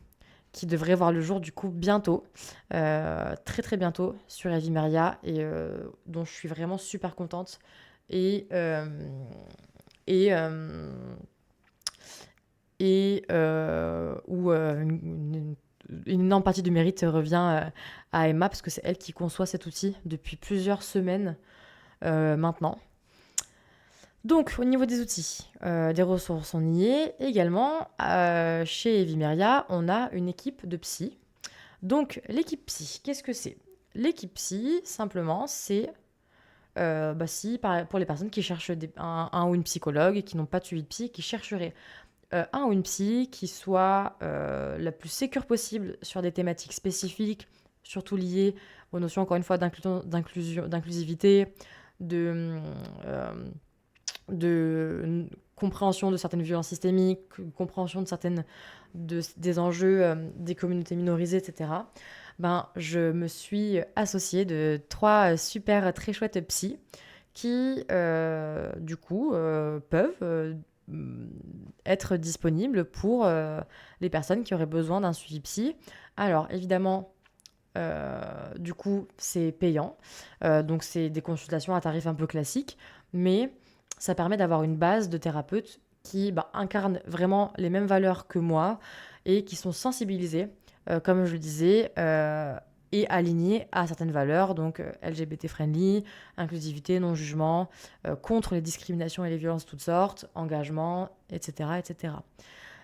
qui devrait voir le jour du coup bientôt, très très bientôt sur Evimeria, et dont je suis vraiment super contente. Et où une énorme partie du mérite revient à Emma, parce que c'est elle qui conçoit cet outil depuis plusieurs semaines maintenant. Donc, au niveau des outils, des ressources, on y est. Également, chez Evimeria, on a une équipe de psy. Donc, l'équipe psy, qu'est-ce que c'est ? L'équipe psy, simplement, c'est pour les personnes qui cherchent un ou une psychologue et qui n'ont pas de suivi de psy, qui chercheraient un ou une psy qui soit la plus sécure possible sur des thématiques spécifiques, surtout liées aux notions, encore une fois, d'inclusivité, de compréhension de certaines violences systémiques, compréhension des enjeux des communautés minorisées, etc. Je me suis associée de 3 super très chouettes psys qui, du coup, peuvent être disponibles pour les personnes qui auraient besoin d'un suivi psy. Alors, évidemment, du coup, c'est payant. Donc, c'est des consultations à tarif un peu classique, mais ça permet d'avoir une base de thérapeutes qui incarnent vraiment les mêmes valeurs que moi et qui sont sensibilisés, comme je le disais, et alignés à certaines valeurs, donc LGBT-friendly, inclusivité, non-jugement, contre les discriminations et les violences de toutes sortes, engagement, etc. etc.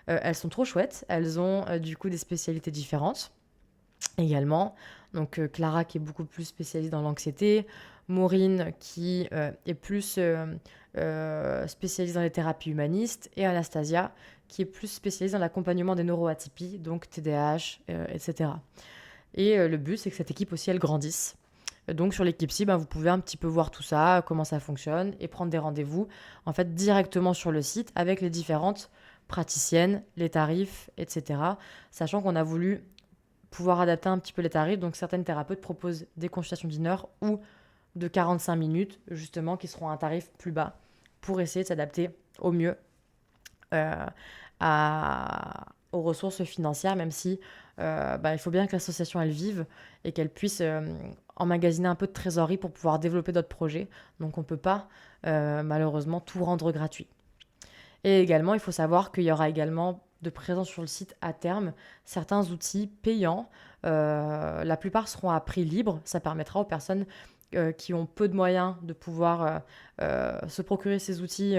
Elles sont trop chouettes, elles ont du coup des spécialités différentes également. Donc Clara qui est beaucoup plus spécialisée dans l'anxiété, Maureen qui est plus spécialisée dans les thérapies humanistes, et Anastasia qui est plus spécialisée dans l'accompagnement des neuroatypies, donc TDAH, etc. Et le but, c'est que cette équipe aussi, elle grandisse. Donc sur l'équipe Psy, vous pouvez un petit peu voir tout ça, comment ça fonctionne, et prendre des rendez-vous en fait directement sur le site avec les différentes praticiennes, les tarifs, etc. Sachant qu'on a voulu pouvoir adapter un petit peu les tarifs. Donc certaines thérapeutes proposent des consultations d'une heure ou de 45 minutes, justement, qui seront à un tarif plus bas pour essayer de s'adapter au mieux euh, aux ressources financières, même si il faut bien que l'association elle vive et qu'elle puisse emmagasiner un peu de trésorerie pour pouvoir développer d'autres projets. Donc on ne peut pas malheureusement tout rendre gratuit. Et également, il faut savoir qu'il y aura également de présence sur le site à terme certains outils payants. La plupart seront à prix libre. Ça permettra aux personnes qui ont peu de moyens de pouvoir se procurer ces outils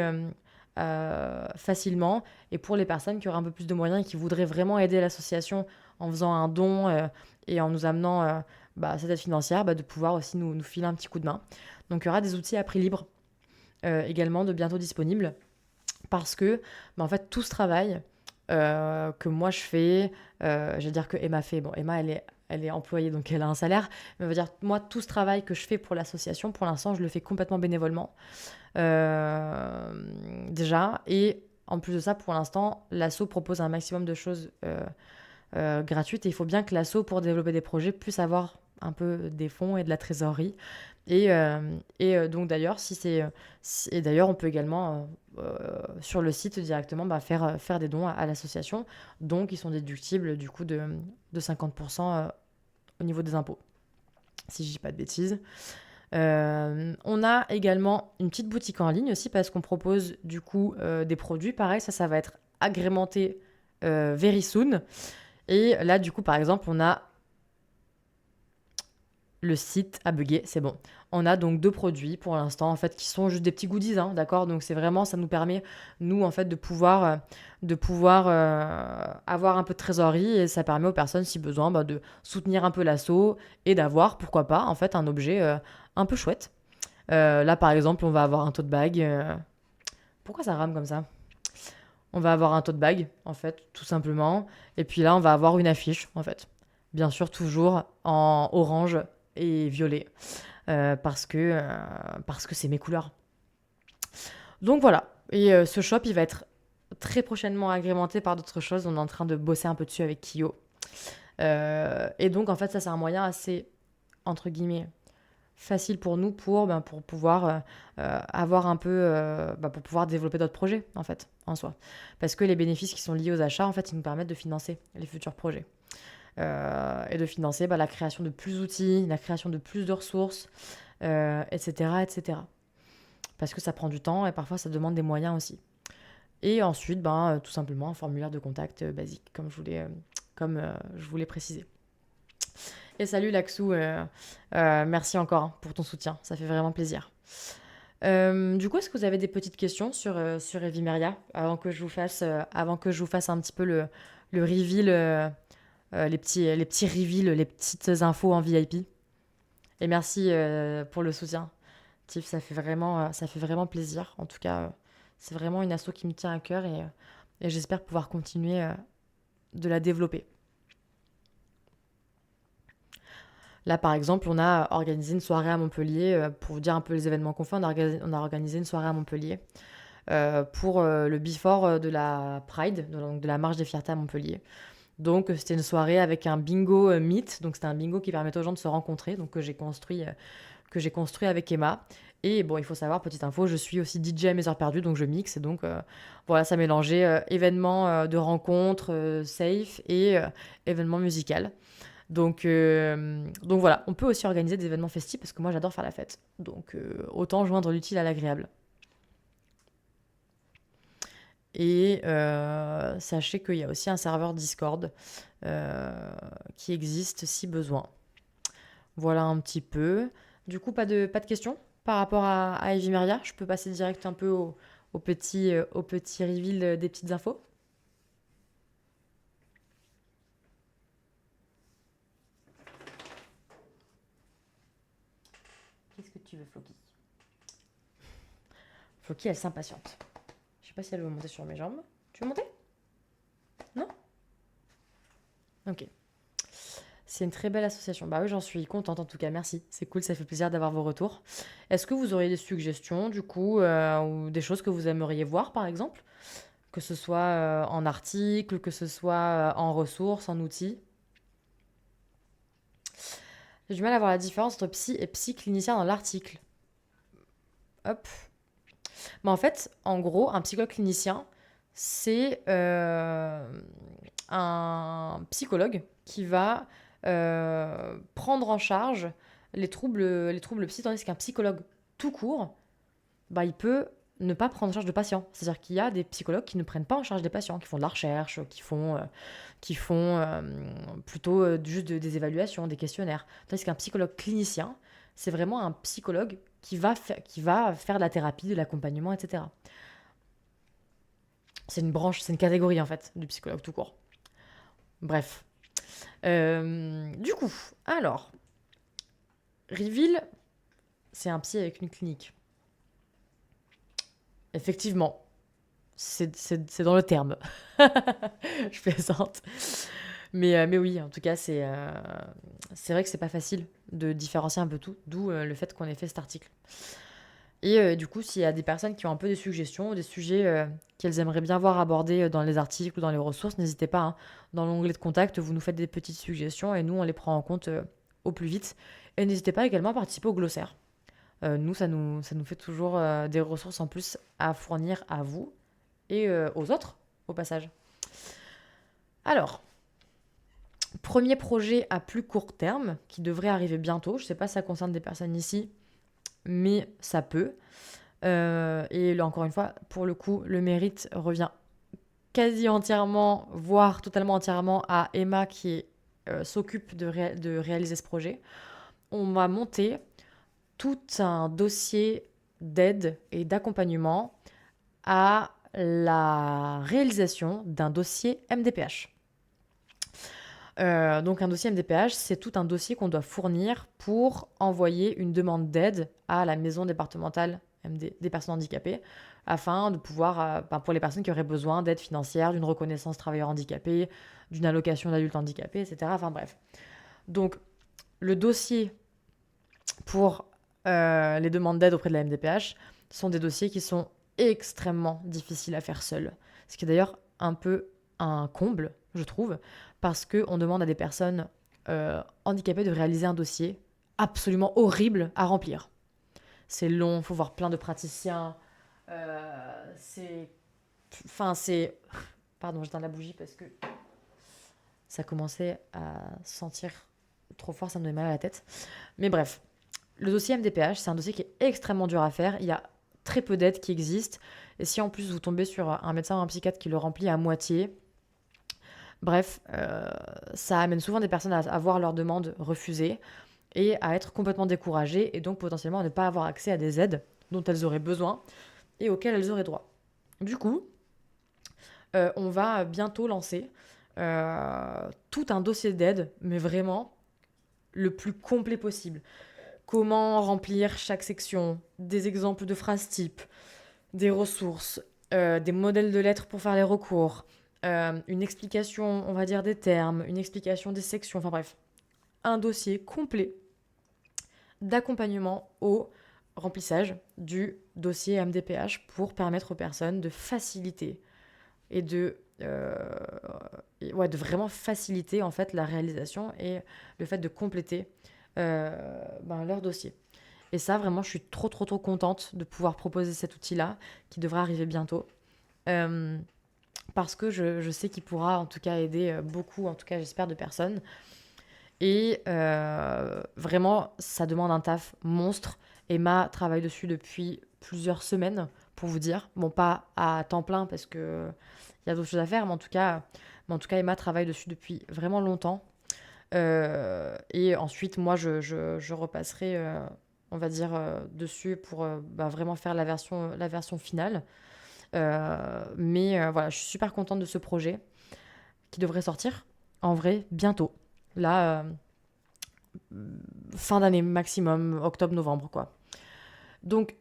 facilement. Et pour les personnes qui auraient un peu plus de moyens et qui voudraient vraiment aider l'association en faisant un don et en nous amenant cette aide financière, de pouvoir aussi nous filer un petit coup de main. Donc il y aura des outils à prix libre également de bientôt disponibles. Parce que, en fait, tout ce travail que moi je fais, je vais dire que Emma fait. Bon, Emma, elle est employée, donc elle a un salaire. Mais on va dire, moi, tout ce travail que je fais pour l'association, pour l'instant, je le fais complètement bénévolement. Déjà. Et en plus de ça, pour l'instant, l'asso propose un maximum de choses gratuites. Et il faut bien que l'asso, pour développer des projets, puisse avoir un peu des fonds et de la trésorerie. Donc d'ailleurs, et d'ailleurs, on peut également sur le site directement faire des dons à l'association, dons qui sont déductibles du coup de 50% au niveau des impôts, si je dis pas de bêtises. On a également une petite boutique en ligne aussi parce qu'on propose du coup des produits. Pareil, ça va être agrémenté very soon. Et là, du coup, par exemple, on a le site a bugué, c'est bon. On a donc 2 produits pour l'instant, en fait, qui sont juste des petits goodies, hein, d'accord? Donc c'est vraiment, ça nous permet, nous, en fait, de pouvoir avoir un peu de trésorerie et ça permet aux personnes, si besoin, de soutenir un peu l'asso et d'avoir, pourquoi pas, en fait, un objet un peu chouette. Là, par exemple, on va avoir un tote bag. Pourquoi ça rame comme ça? On va avoir un tote bag, en fait, tout simplement. Et puis là, on va avoir une affiche, en fait. Bien sûr, toujours en orange et violet. Parce que c'est mes couleurs. Donc voilà. Et ce shop, il va être très prochainement agrémenté par d'autres choses. On est en train de bosser un peu dessus avec Kyo. Et donc, en fait, ça, c'est un moyen assez, entre guillemets, facile pour nous pour pouvoir avoir un peu pour pouvoir développer d'autres projets en fait en soi parce que les bénéfices qui sont liés aux achats en fait ils nous permettent de financer les futurs projets et de financer la création de plus d'outils, la création de plus de ressources, etc. Parce que ça prend du temps et parfois ça demande des moyens aussi. Et ensuite tout simplement un formulaire de contact basique comme je voulais préciser. Et salut Laxou, merci encore pour ton soutien, ça fait vraiment plaisir. Du coup, est-ce que vous avez des petites questions sur Evimeria avant que je vous fasse un petit peu le reveal, les petits reveals, les petites infos en VIP. Et merci pour le soutien, Tiff, ça fait vraiment plaisir. En tout cas, c'est vraiment une asso qui me tient à cœur et j'espère pouvoir continuer de la développer. Là, par exemple, on a organisé une soirée à Montpellier. Pour vous dire un peu les événements qu'on fait, on a organisé une soirée à Montpellier pour le before de la Pride, donc de la marche des fiertés à Montpellier. Donc, c'était une soirée avec un bingo meet. Donc, c'était un bingo qui permettait aux gens de se rencontrer, donc que j'ai construit avec Emma. Et bon, il faut savoir, petite info, je suis aussi DJ à mes heures perdues, donc je mixe. Et donc, voilà, ça mélangeait événements de rencontres safe et événements musicaux. Donc voilà, on peut aussi organiser des événements festifs parce que moi j'adore faire la fête. Donc autant joindre l'utile à l'agréable. Et sachez qu'il y a aussi un serveur Discord qui existe si besoin. Voilà un petit peu. Du coup, pas de questions par rapport à Evimeria. Je peux passer direct un peu au petit reveal des petites infos. Qu'est-ce que tu veux, Floki? Floki, elle s'impatiente. Je sais pas si elle veut monter sur mes jambes. Tu veux monter? Non? Ok. C'est une très belle association. Bah oui, j'en suis contente en tout cas, merci. C'est cool, ça fait plaisir d'avoir vos retours. Est-ce que vous auriez des suggestions du coup, ou des choses que vous aimeriez voir par exemple? Que ce soit en article, que ce soit en ressources, en outils? J'ai du mal à voir la différence entre psy et psy-clinicien dans l'article. Hop. Mais en fait, en gros, un psychologue clinicien, c'est un psychologue qui va prendre en charge les troubles psy, tandis qu'un psychologue tout court, bah, il peut ne pas prendre en charge de patients. C'est-à-dire qu'il y a des psychologues qui ne prennent pas en charge des patients, qui font de la recherche, qui font plutôt juste des évaluations, des questionnaires. Tandis qu'un psychologue clinicien, c'est vraiment un psychologue qui va faire de la thérapie, de l'accompagnement, etc. C'est une branche, c'est une catégorie en fait du psychologue tout court. Bref. Du coup, alors, Reveal, c'est un psy avec une clinique. Effectivement, c'est dans le terme. Je plaisante. Mais oui, en tout cas, c'est vrai que c'est pas facile de différencier un peu tout, d'où le fait qu'on ait fait cet article. Et du coup, s'il y a des personnes qui ont un peu des suggestions ou des sujets qu'elles aimeraient bien voir abordés dans les articles ou dans les ressources, n'hésitez pas, hein. Dans l'onglet de contact, vous nous faites des petites suggestions et nous, on les prend en compte au plus vite. Et n'hésitez pas également à participer au glossaire. Nous, ça nous fait toujours des ressources en plus à fournir à vous et aux autres, au passage. Alors, premier projet à plus court terme qui devrait arriver bientôt. Je ne sais pas si ça concerne des personnes ici, mais ça peut. Et là, encore une fois, pour le coup, le mérite revient quasi entièrement, voire totalement entièrement à Emma qui s'occupe de réaliser ce projet. On va monter tout un dossier d'aide et d'accompagnement à la réalisation d'un dossier MDPH. Donc un dossier MDPH, c'est tout un dossier qu'on doit fournir pour envoyer une demande d'aide à la maison départementale des personnes handicapées, afin de pouvoir, pour les personnes qui auraient besoin d'aide financière, d'une reconnaissance travailleur handicapé, d'une allocation d'adulte handicapé, etc. Enfin bref. Donc le dossier pour les demandes d'aide auprès de la MDPH sont des dossiers qui sont extrêmement difficiles à faire seuls. Ce qui est d'ailleurs un peu un comble, je trouve, parce qu'on demande à des personnes handicapées de réaliser un dossier absolument horrible à remplir. C'est long, il faut voir plein de praticiens. C'est... Enfin, c'est... Pardon, j'éteins la bougie parce que ça commençait à sentir trop fort, ça me donnait mal à la tête. Mais bref, le dossier MDPH, c'est un dossier qui est extrêmement dur à faire. Il y a très peu d'aides qui existent. Et si en plus vous tombez sur un médecin ou un psychiatre qui le remplit à moitié, bref, ça amène souvent des personnes à voir leur demande refusée et à être complètement découragées et donc potentiellement à ne pas avoir accès à des aides dont elles auraient besoin et auxquelles elles auraient droit. Du coup, on va bientôt lancer tout un dossier d'aide, mais vraiment le plus complet possible. Comment remplir chaque section, des exemples de phrases types, des ressources, des modèles de lettres pour faire les recours, une explication, on va dire, des termes, une explication des sections, enfin bref, un dossier complet d'accompagnement au remplissage du dossier MDPH pour permettre aux personnes de faciliter et de vraiment faciliter en fait la réalisation et le fait de compléter leur dossier. Et ça, vraiment, je suis trop contente de pouvoir proposer cet outil-là qui devrait arriver bientôt. Parce que je sais qu'il pourra en tout cas aider beaucoup, en tout cas j'espère, de personnes. Et vraiment, ça demande un taf monstre. Emma travaille dessus depuis plusieurs semaines, pour vous dire. Bon, pas à temps plein parce que il y a d'autres choses à faire, mais en tout cas, Emma travaille dessus depuis vraiment longtemps. Et ensuite, moi, je repasserai, on va dire, dessus pour vraiment faire la version finale. Mais voilà, je suis super contente de ce projet qui devrait sortir, en vrai, bientôt. Là, fin d'année maximum, octobre-novembre, quoi. Donc,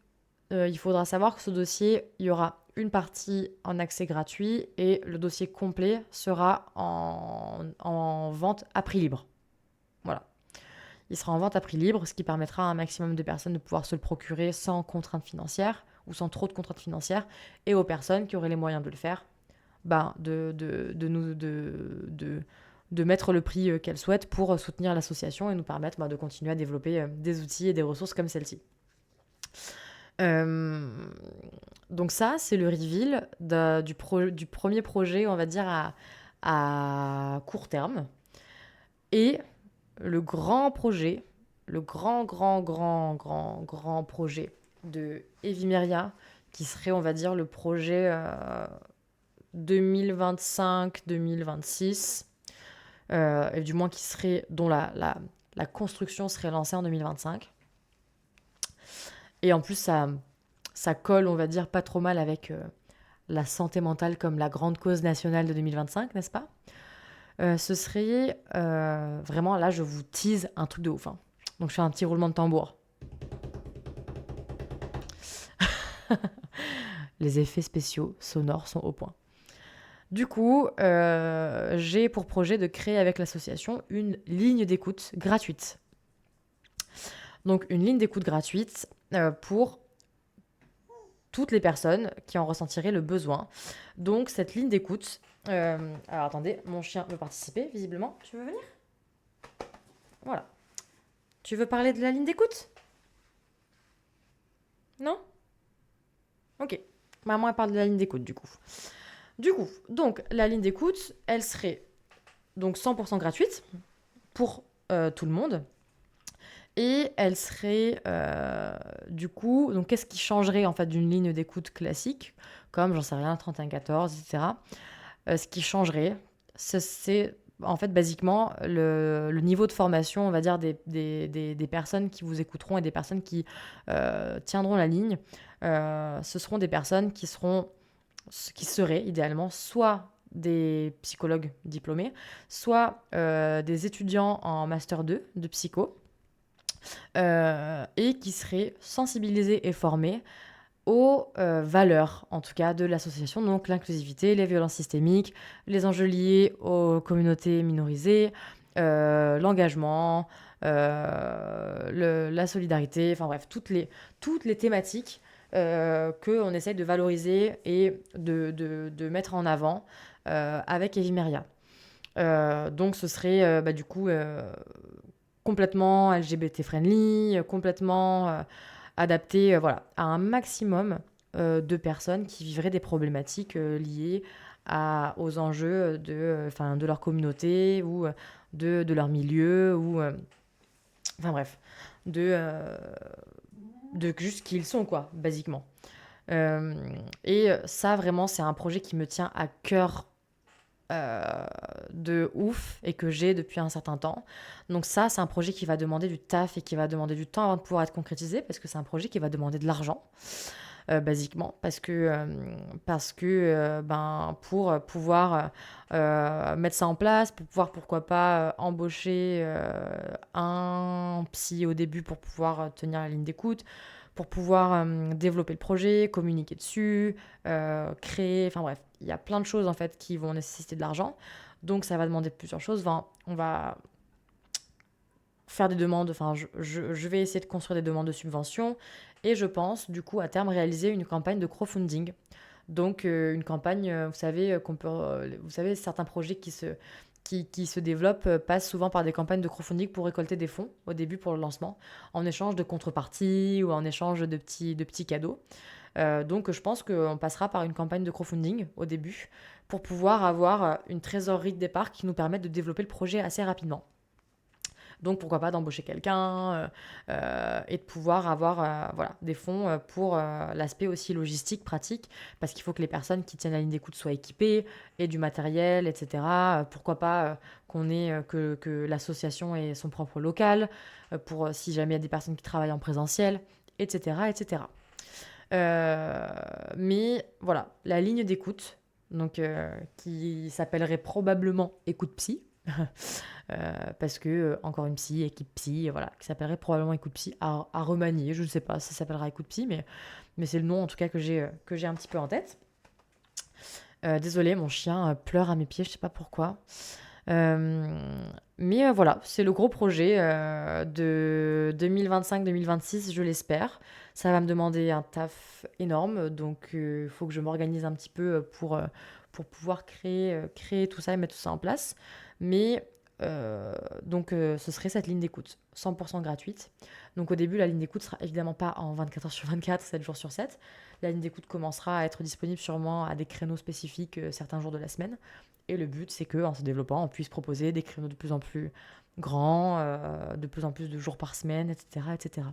il faudra savoir que ce dossier, il y aura une partie en accès gratuit et le dossier complet sera en vente à prix libre. Il sera en vente à prix libre, ce qui permettra à un maximum de personnes de pouvoir se le procurer sans contraintes financières ou sans trop de contraintes financières, et aux personnes qui auraient les moyens de le faire, de mettre le prix qu'elles souhaitent pour soutenir l'association et nous permettre de continuer à développer des outils et des ressources comme celle-ci. Donc ça, c'est le reveal du premier projet, on va dire, à court terme. Et le grand projet, le grand projet de Evimeria, qui serait, on va dire, le projet 2025-2026, et du moins dont la construction serait lancée en 2025. Et en plus, ça colle, on va dire, pas trop mal avec la santé mentale comme la grande cause nationale de 2025, n'est-ce pas ? Ce serait vraiment, là, je vous tease un truc de ouf. Hein. Donc, je fais un petit roulement de tambour. Les effets spéciaux sonores sont au point. Du coup, j'ai pour projet de créer avec l'association une ligne d'écoute gratuite. Donc, une ligne d'écoute gratuite pour toutes les personnes qui en ressentiraient le besoin. Donc, cette ligne d'écoute... alors, attendez, mon chien veut participer, visiblement. Tu veux venir ? Voilà. Tu veux parler de la ligne d'écoute ? Non ? Ok. Maman, elle parle de la ligne d'écoute, du coup. Donc, la ligne d'écoute, elle serait donc 100% gratuite pour tout le monde. Et elle serait, du coup... Donc, qu'est-ce qui changerait, en fait, d'une ligne d'écoute classique, comme, j'en sais rien, 3114, etc. Ce qui changerait, c'est, en fait, basiquement, le niveau de formation, on va dire, des personnes qui vous écouteront et des personnes qui tiendront la ligne. Ce seront des personnes qui seraient idéalement soit des psychologues diplômés, soit des étudiants en Master 2 de psycho, et qui seraient sensibilisés et formés aux valeurs, en tout cas, de l'association, donc l'inclusivité, les violences systémiques, les enjeux liés aux communautés minorisées, l'engagement, la solidarité, enfin bref, toutes les thématiques qu'on essaye de valoriser et de mettre en avant avec Evimeria. Donc ce serait du coup complètement LGBT-friendly, complètement adapté à un maximum de personnes qui vivraient des problématiques liées aux enjeux de leur communauté ou de leur milieu ou enfin bref, de juste qui ils sont, quoi, basiquement. Et ça, vraiment, c'est un projet qui me tient à cœur de ouf et que j'ai depuis un certain temps. Donc ça, c'est un projet qui va demander du taf et qui va demander du temps avant de pouvoir être concrétisé parce que c'est un projet qui va demander de l'argent. Basiquement, parce que pour pouvoir mettre ça en place, pour pouvoir, pourquoi pas, embaucher un psy au début pour pouvoir tenir la ligne d'écoute, pour pouvoir développer le projet, communiquer dessus, créer, enfin bref, il y a plein de choses en fait qui vont nécessiter de l'argent, donc ça va demander plusieurs choses. Enfin, on va faire des demandes, enfin je vais essayer de construire des demandes de subvention et je pense du coup à terme réaliser une campagne de crowdfunding. Donc une campagne, vous savez, vous savez, certains projets qui se développent passent souvent par des campagnes de crowdfunding pour récolter des fonds au début pour le lancement, en échange de contreparties ou en échange de petits cadeaux. Donc je pense qu'on passera par une campagne de crowdfunding au début pour pouvoir avoir une trésorerie de départ qui nous permette de développer le projet assez rapidement. Donc, pourquoi pas d'embaucher quelqu'un et de pouvoir avoir des fonds pour l'aspect aussi logistique, pratique, parce qu'il faut que les personnes qui tiennent la ligne d'écoute soient équipées et du matériel, etc. Pourquoi pas que l'association ait son propre local, pour si jamais il y a des personnes qui travaillent en présentiel, etc. etc. Mais voilà, la ligne d'écoute, donc, qui s'appellerait probablement Écoute Psy, parce que encore une psy, équipe psy, voilà, qui s'appellerait probablement Écoute Psy à remanier, je ne sais pas si ça s'appellera Écoute Psy, mais c'est le nom en tout cas que j'ai un petit peu en tête. Désolée, mon chien pleure à mes pieds, je ne sais pas pourquoi. Mais voilà, c'est le gros projet de 2025-2026, je l'espère. Ça va me demander un taf énorme, donc il faut que je m'organise un petit peu pour pouvoir créer tout ça et mettre tout ça en place. Mais ce serait cette ligne d'écoute, 100% gratuite. Donc au début, la ligne d'écoute sera évidemment pas en 24 heures sur 24, 7 jours sur 7. La ligne d'écoute commencera à être disponible sûrement à des créneaux spécifiques certains jours de la semaine. Et le but, c'est qu'en se développant, on puisse proposer des créneaux de plus en plus grands, de plus en plus de jours par semaine, etc. etc.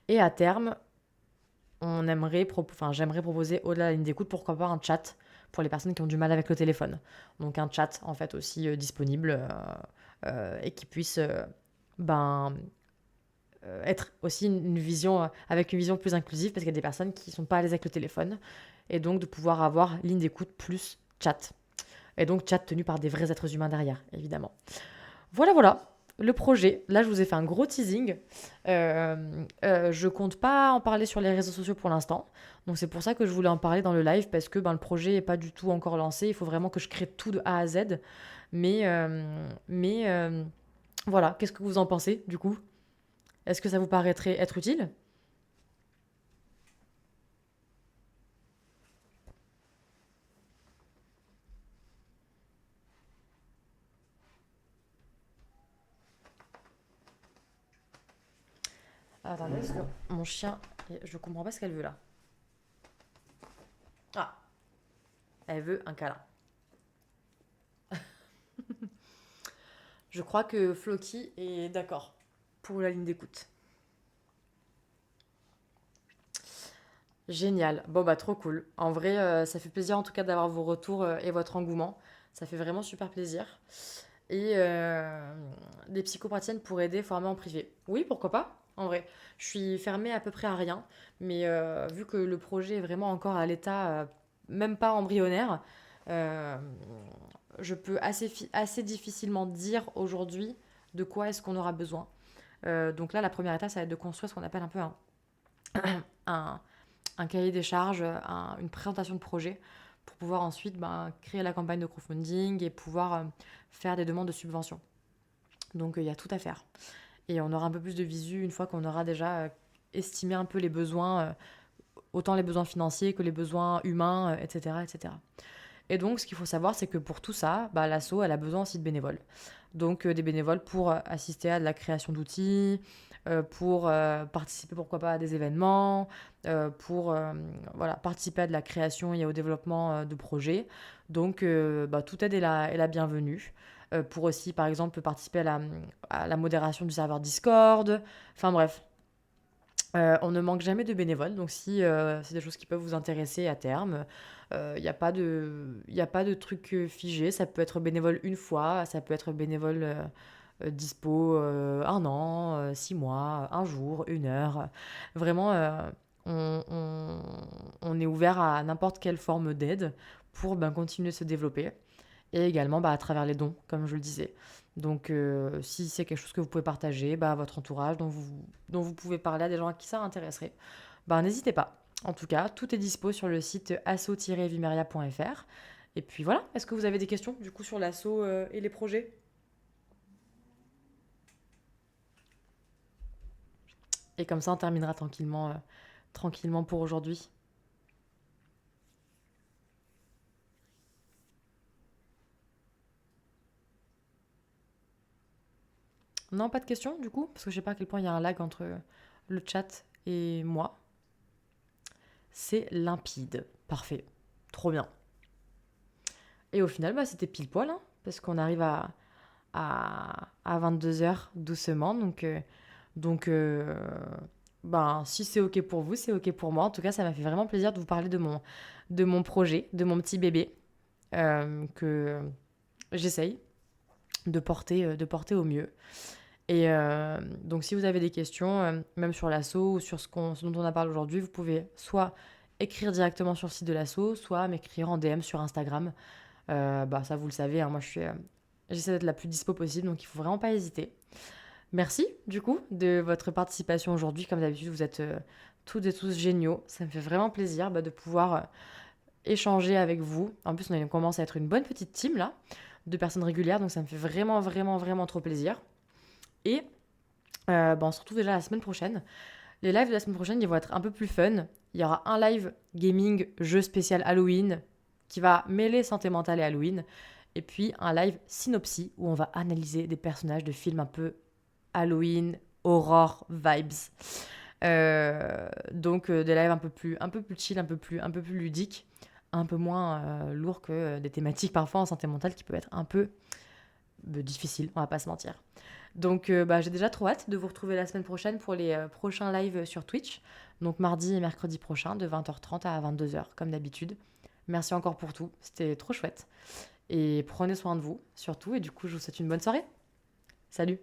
Et à terme, j'aimerais proposer au-delà de la ligne d'écoute, pourquoi pas un chat pour les personnes qui ont du mal avec le téléphone. Donc un chat en fait aussi disponible et qui puisse ben, être aussi une vision avec une vision plus inclusive parce qu'il y a des personnes qui ne sont pas à l'aise avec le téléphone et donc de pouvoir avoir ligne d'écoute plus chat. Et donc chat tenu par des vrais êtres humains derrière, évidemment. Voilà, voilà. Le projet, là je vous ai fait un gros teasing. Je compte pas en parler sur les réseaux sociaux pour l'instant. Donc c'est pour ça que je voulais en parler dans le live parce que le projet n'est pas du tout encore lancé. Il faut vraiment que je crée tout de A à Z. Mais voilà, qu'est-ce que vous en pensez du coup? Est-ce que ça vous paraîtrait être utile? Attendez, parce que mon chien, je comprends pas ce qu'elle veut là. Ah, elle veut un câlin. Je crois que Floki est d'accord pour la ligne d'écoute. Génial. Bon, trop cool. En vrai, ça fait plaisir en tout cas d'avoir vos retours et votre engouement. Ça fait vraiment super plaisir. Et des psychopraticiennes pour aider, former en privé. Oui, pourquoi pas? En vrai, je suis fermée à peu près à rien. Mais vu que le projet est vraiment encore à l'état, même pas embryonnaire, euh, je peux assez difficilement dire aujourd'hui de quoi est-ce qu'on aura besoin. Donc là, la première étape, ça va être de construire ce qu'on appelle un peu un, un cahier des charges, une présentation de projet pour pouvoir ensuite créer la campagne de crowdfunding et pouvoir faire des demandes de subvention. Donc il y a tout à faire. Et on aura un peu plus de visu une fois qu'on aura déjà estimé un peu les besoins, autant les besoins financiers que les besoins humains, etc., etc. Et donc ce qu'il faut savoir, c'est que pour tout ça, l'asso, elle a besoin aussi de bénévoles. Donc des bénévoles pour assister à de la création d'outils, pour participer pourquoi pas à des événements, pour voilà, participer à de la création et au développement de projets. Donc toute aide est la bienvenue. Pour aussi par exemple participer à la modération du serveur Discord. Enfin bref, on ne manque jamais de bénévoles, donc si c'est des choses qui peuvent vous intéresser à terme, il n'y a pas de truc figé. Ça peut être bénévole une fois, ça peut être bénévole dispo un an, 6 mois, un jour, une heure. Vraiment, on, on- on est ouvert à n'importe quelle forme d'aide pour continuer de se développer et également à travers les dons, comme je le disais. Donc, si c'est quelque chose que vous pouvez partager à votre entourage, dont vous pouvez parler à des gens à qui ça intéresserait, n'hésitez pas. En tout cas, tout est dispo sur le site asso-vimeria.fr. Et puis voilà, est-ce que vous avez des questions du coup sur l'asso et les projets? Et comme ça, on terminera tranquillement pour aujourd'hui. Non, pas de questions du coup, parce que je sais pas à quel point il y a un lag entre le chat et moi. C'est limpide. Parfait. Trop bien. Et au final, c'était pile poil, hein, parce qu'on arrive à 22 heures doucement. Donc, si c'est OK pour vous, c'est OK pour moi. En tout cas, ça m'a fait vraiment plaisir de vous parler de mon projet, de mon petit bébé, que j'essaye de porter au mieux. Et donc, si vous avez des questions, même sur l'asso ou sur ce dont on a parlé aujourd'hui, vous pouvez soit écrire directement sur le site de l'asso, soit m'écrire en DM sur Instagram. Ça, vous le savez, hein, moi, j'essaie d'être la plus dispo possible, donc il faut vraiment pas hésiter. Merci, du coup, de votre participation aujourd'hui. Comme d'habitude, vous êtes toutes et tous géniaux. Ça me fait vraiment plaisir de pouvoir échanger avec vous. En plus, on commence à être une bonne petite team, là. de personnes régulières, donc ça me fait vraiment, vraiment, vraiment trop plaisir. Et on se retrouve déjà la semaine prochaine. Les lives de la semaine prochaine, ils vont être un peu plus fun. Il y aura un live gaming, jeu spécial Halloween, qui va mêler santé mentale et Halloween. Et puis un live synopsis, où on va analyser des personnages de films un peu Halloween, horror, vibes. Donc des lives un peu plus chill, un peu plus ludiques, un peu moins lourds que des thématiques parfois en santé mentale qui peuvent être un peu difficiles, on va pas se mentir. Donc j'ai déjà trop hâte de vous retrouver la semaine prochaine pour les prochains lives sur Twitch. Donc mardi et mercredi prochain de 20h30 à 22h comme d'habitude. Merci encore pour tout, c'était trop chouette. Et prenez soin de vous surtout et du coup je vous souhaite une bonne soirée. Salut!